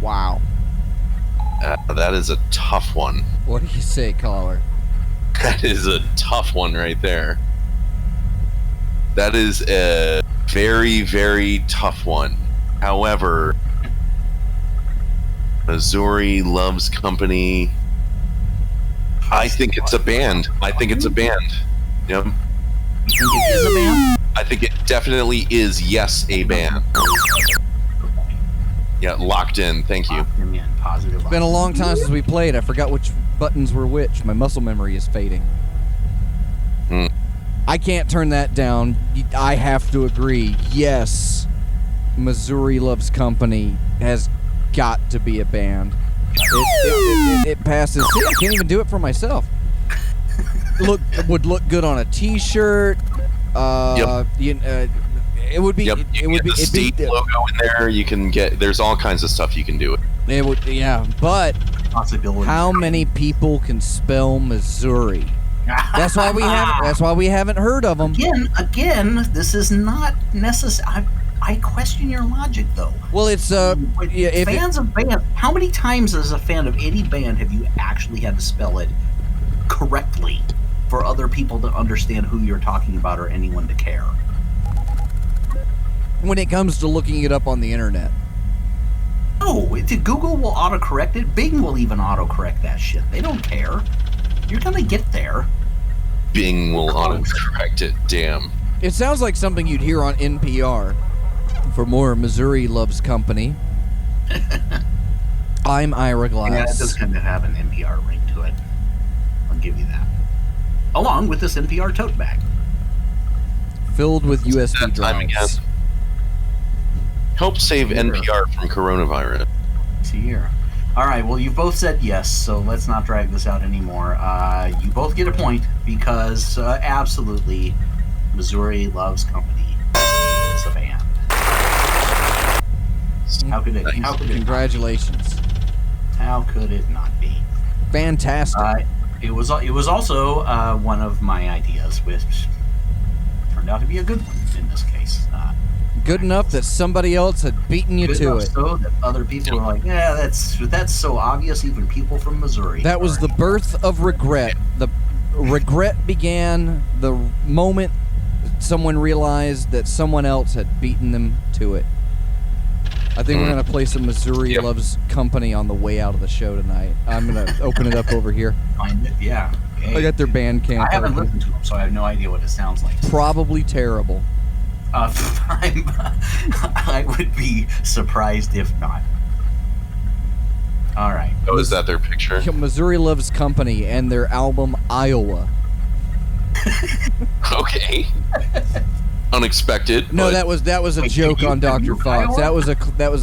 Speaker 2: Wow.
Speaker 3: That is a tough one.
Speaker 2: What do you say, caller?
Speaker 3: That is a tough one right there. That is a very, very tough one. However, Missouri Loves Company. I think it's a band. Yep.
Speaker 9: You think it is a band?
Speaker 3: I think it definitely is, yes, a band. Yeah, locked in. Thank you.
Speaker 9: Positive.
Speaker 2: It's been a long time since we played. I forgot which buttons were which. My muscle memory is fading. I can't turn that down. I have to agree. Yes, Missouri Loves Company has got to be a band. It passes. See, I can't even do it for myself. Would look good on a T-shirt.
Speaker 3: Yep.
Speaker 2: It would be.
Speaker 3: Yep. You can get the state logo in there. You can get. There's all kinds of stuff you can do.
Speaker 2: It would. Yeah, but
Speaker 9: possibility.
Speaker 2: How many people can spell Missouri? That's why we haven't. That's why we haven't heard of them.
Speaker 9: Again, this is not necessary. I question your logic, though.
Speaker 2: Well, it's
Speaker 9: fans of bands. How many times as a fan of any band have you actually had to spell it correctly for other people to understand who you're talking about or anyone to care?
Speaker 2: When it comes to looking it up on the internet.
Speaker 9: No, Google will autocorrect it. Bing will even autocorrect that shit. They don't care. You're gonna get there.
Speaker 3: Bing will autocorrect it. Damn.
Speaker 2: It sounds like something you'd hear on NPR. For more Missouri Loves Company. I'm Ira Glass.
Speaker 9: Yeah, it does kind of have an NPR ring to it. I'll give you that. Along with this NPR tote bag.
Speaker 2: Filled with USB drives.
Speaker 3: Help save NPR from coronavirus.
Speaker 9: See here. All right, well, you both said yes, so let's not drag this out anymore. You both get a point because absolutely Missouri Loves Company is a band. How could it? How could it?
Speaker 2: Congratulations.
Speaker 9: How could it not be?
Speaker 2: Fantastic.
Speaker 9: It was also one of my ideas, which turned out to be a good one in this case.
Speaker 2: Good enough that somebody else had beaten you to it.
Speaker 9: So that other people were like, yeah, that's so obvious. Even people from Missouri.
Speaker 2: That was the birth of regret. The regret began the moment someone realized that someone else had beaten them to it. I think we're going to play some Missouri Loves Company on the way out of the show tonight. I'm going to open it up over here.
Speaker 9: Find it, yeah. Okay.
Speaker 2: I got their Bandcamp.
Speaker 9: I haven't listened to them, so I have no idea what it sounds like.
Speaker 2: Probably terrible.
Speaker 9: I would be surprised if not. All right.
Speaker 3: Oh, is that their picture?
Speaker 2: Missouri Loves Company and their album Iowa.
Speaker 3: Okay. Unexpected.
Speaker 2: No, that was a joke on Dr. Faux. That was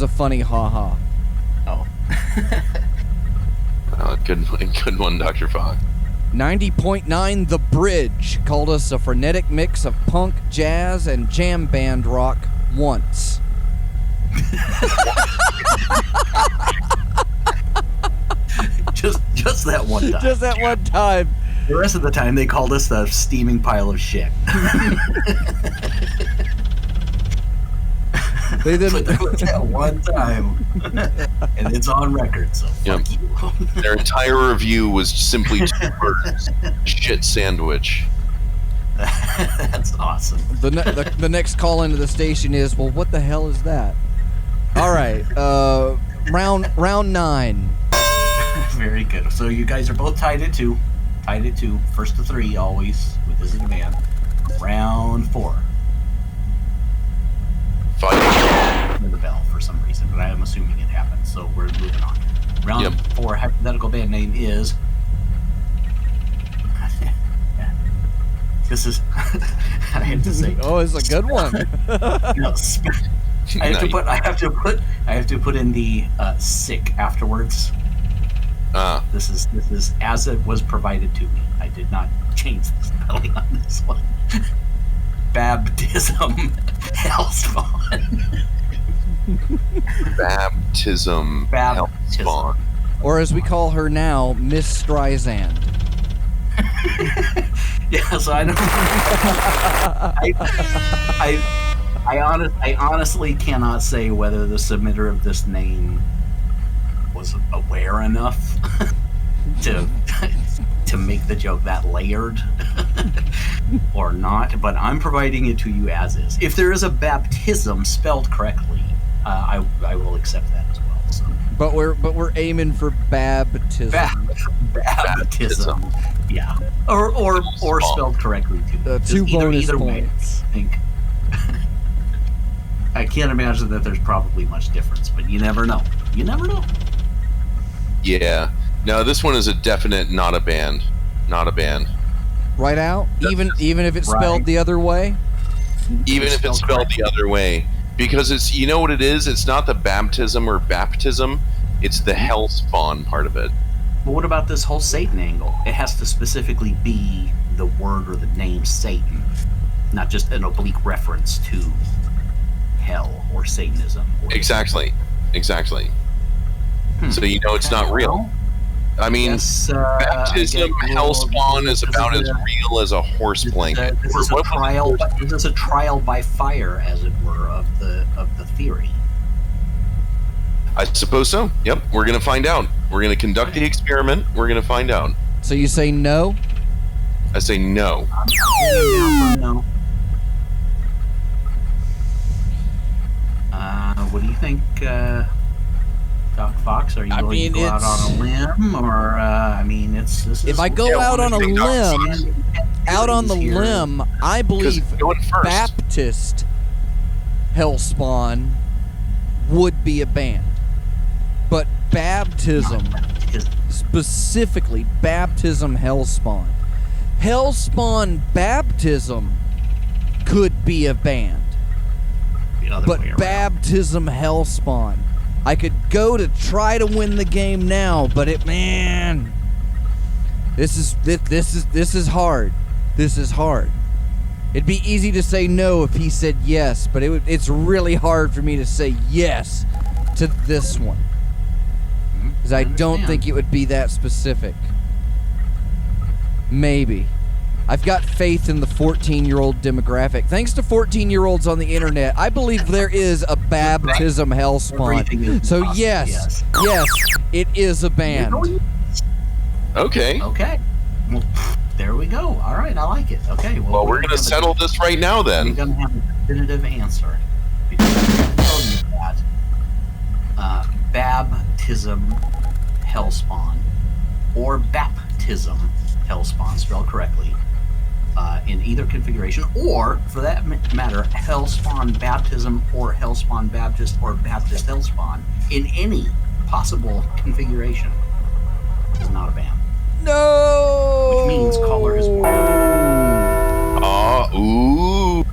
Speaker 2: a funny ha-ha.
Speaker 9: Oh.
Speaker 3: Good one, Dr. Faux.
Speaker 2: 90.9 The Bridge called us a frenetic mix of punk, jazz, and jam band rock once.
Speaker 9: just that one time.
Speaker 2: Just that one time.
Speaker 9: The rest of the time, they called us a steaming pile of shit.
Speaker 2: They didn't.
Speaker 9: But that one time, and it's on record. So fuck you.
Speaker 3: Their entire review was simply 2 words: shit sandwich.
Speaker 9: That's awesome.
Speaker 2: The next call into the station is, well, what the hell is that? All right, round 9.
Speaker 9: Very good. So you guys are both tied at 2. Tied at 2. First to 3 always with this demand. Round 4.
Speaker 3: Fight.
Speaker 9: The bell for some for a hypothetical band name is. This is. I have to say.
Speaker 2: Oh, it's a good one.
Speaker 9: No, I have to put in the sick afterwards. This is as it was provided to me. I did not change the spelling on this one. Baptism Hellspawn.
Speaker 3: Baptism. Hellspawn.
Speaker 2: Or as we call her now, Miss Streisand.
Speaker 9: Yeah, so I know. I honestly cannot say whether the submitter of this name was aware enough to make the joke that layered or not, but I'm providing it to you as is. If there is a baptism spelled correctly, I will accept that as well. So.
Speaker 2: But we're aiming for baptism.
Speaker 9: Baptism. Yeah. Or spelled correctly too.
Speaker 2: 2 bonus
Speaker 9: either
Speaker 2: points.
Speaker 9: Way, I think. I can't imagine that there's probably much difference, but you never know. You never know.
Speaker 3: Yeah. No, this one is a definite not a band. Not a band.
Speaker 2: Right out? Even if it's spelled the other way?
Speaker 3: Even if it's spelled the other way. Because it's, you know what it is? It's not the baptism or baptism. It's the hellspawn part of it.
Speaker 9: But what about this whole Satan angle? It has to specifically be the word or the name Satan, not just an oblique reference to hell or Satanism.
Speaker 3: Exactly. So you know it's not real. I mean, baptism, hellspawn is about as real as a horse blanket.
Speaker 9: This is a trial by fire, as it were, of the theory.
Speaker 3: I suppose so. Yep, we're going to find out. We're going to conduct the experiment. We're going to find out.
Speaker 2: So you say no?
Speaker 3: I say no.
Speaker 9: No. What do you think, Doc Fox? Are you going to go out on a limb, or this is.
Speaker 2: If I go out on a limb, I believe Baptist Hellspawn would be a band, but baptism, specifically baptism Hellspawn, baptism could be a band, but baptism Hellspawn. I could go to try to win the game now, but this is hard. This is hard. It'd be easy to say no if he said yes, but it's really hard for me to say yes to this one. Because I don't think it would be that specific. Maybe. I've got faith in the 14-year-old demographic. Thanks to 14-year-olds on the internet, I believe there is a baptism Hellspawn. So yes, it is a band.
Speaker 3: Okay.
Speaker 9: Well, there we go. All right, I like it. Okay.
Speaker 3: Well, we're going to settle this right now, then.
Speaker 9: We're going to have a definitive answer. Because I'm telling you that baptism Hellspawn, or baptism Hellspawn, spelled correctly, in either configuration, or, for that matter, Hellspawn Baptism or Hellspawn Baptist or Baptist Hellspawn, in any possible configuration, is not a band.
Speaker 2: No!
Speaker 9: Which means caller is wrong.
Speaker 3: Ooh.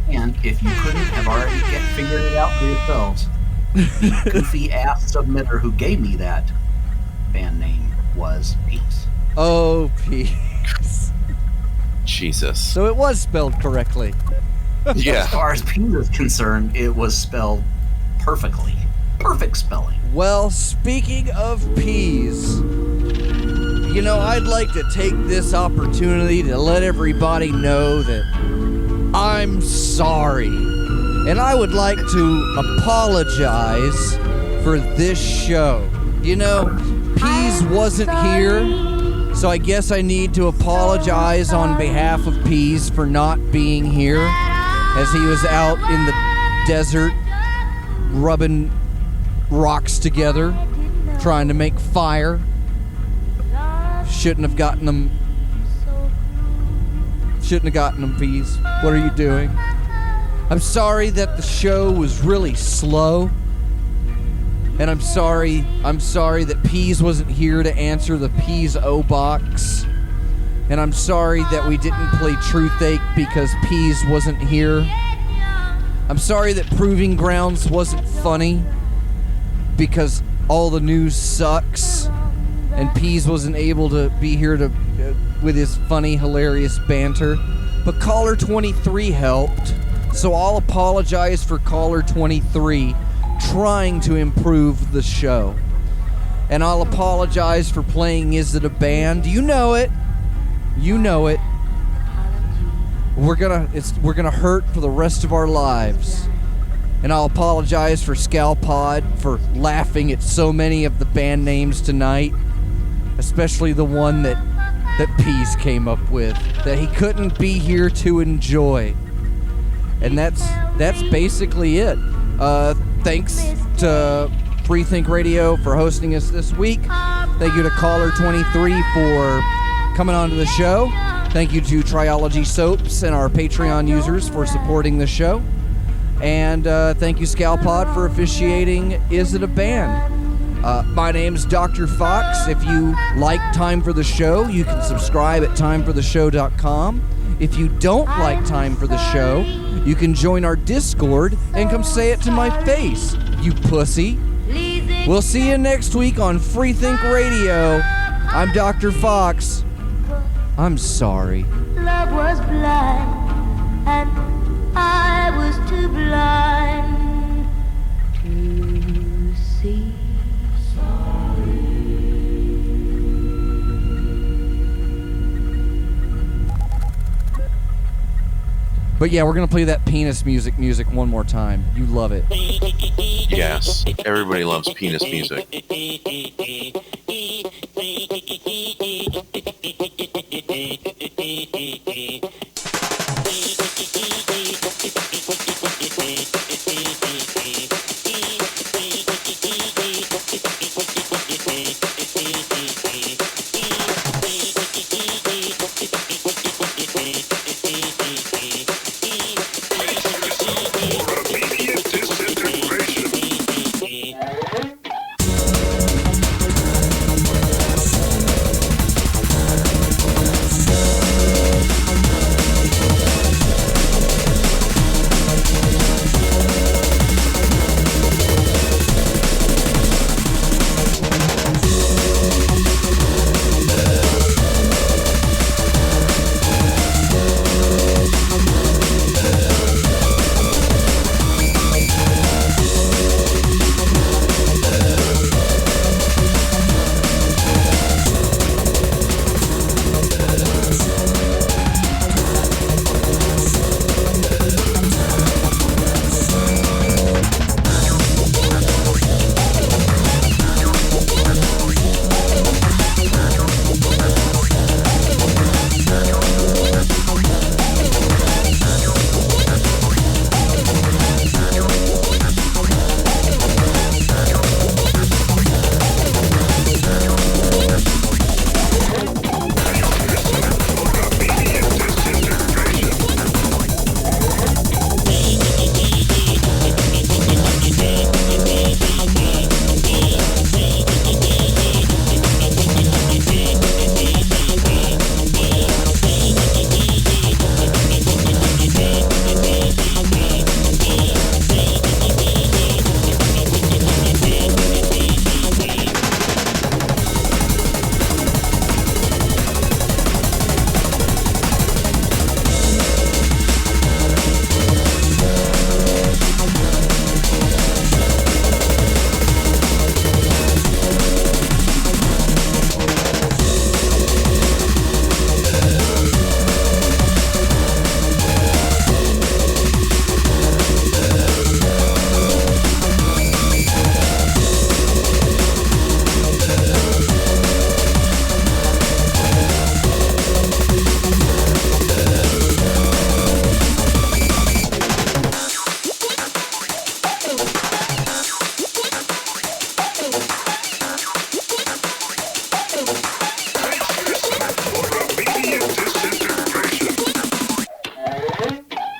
Speaker 9: And if you couldn't have already figured it out for yourselves, the goofy ass submitter who gave me that band name was Peace.
Speaker 2: Oh, Peace.
Speaker 3: Jesus.
Speaker 2: So it was spelled correctly.
Speaker 3: Yeah.
Speaker 9: As far as Peace is concerned, it was spelled perfectly. Perfect spelling.
Speaker 2: Well, speaking of peas, I'd like to take this opportunity to let everybody know that I'm sorry. And I would like to apologize for this show. Peas wasn't here, so I guess I need to apologize on behalf of Peas for not being here, as he was out in the desert rubbing rocks together, trying to make fire. Shouldn't have gotten them, Peas. What are you doing? I'm sorry that the show was really slow. And I'm sorry that Peas wasn't here to answer the Peas O box. And I'm sorry that we didn't play Truthache because Peas wasn't here. I'm sorry that Proving Grounds wasn't funny because all the news sucks and Peas wasn't able to be here to with his funny, hilarious banter. But Caller 23 helped, so I'll apologize for Caller 23 trying to improve the show. And I'll apologize for playing Is It a Band? You know it. You know it. We're gonna hurt for the rest of our lives. And I'll apologize for Scalpod for laughing at so many of the band names tonight, especially the one that Peas came up with, that he couldn't be here to enjoy. And that's basically it. Thanks to Freethink Radio for hosting us this week. Thank you to Caller 23 for coming on to the show. Thank you to Triology Soaps and our Patreon users for supporting the show. And thank you, Scalpod, for officiating Is It a Band? My name's Dr. Fox. If you like Time for the Show, you can subscribe at timefortheshow.com. If you don't like Time for the Show, you can join our Discord and come say it to my face, you pussy. We'll see you next week on Freethink Radio. I'm Dr. Fox. I'm sorry.
Speaker 10: Love was blind, and I was too blind to see.
Speaker 2: But yeah, we're gonna play that penis music one more time. You love it.
Speaker 3: Yes, everybody loves penis music.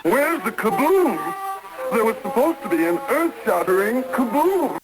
Speaker 1: Where's the kaboom? There was supposed to be an earth-shattering kaboom.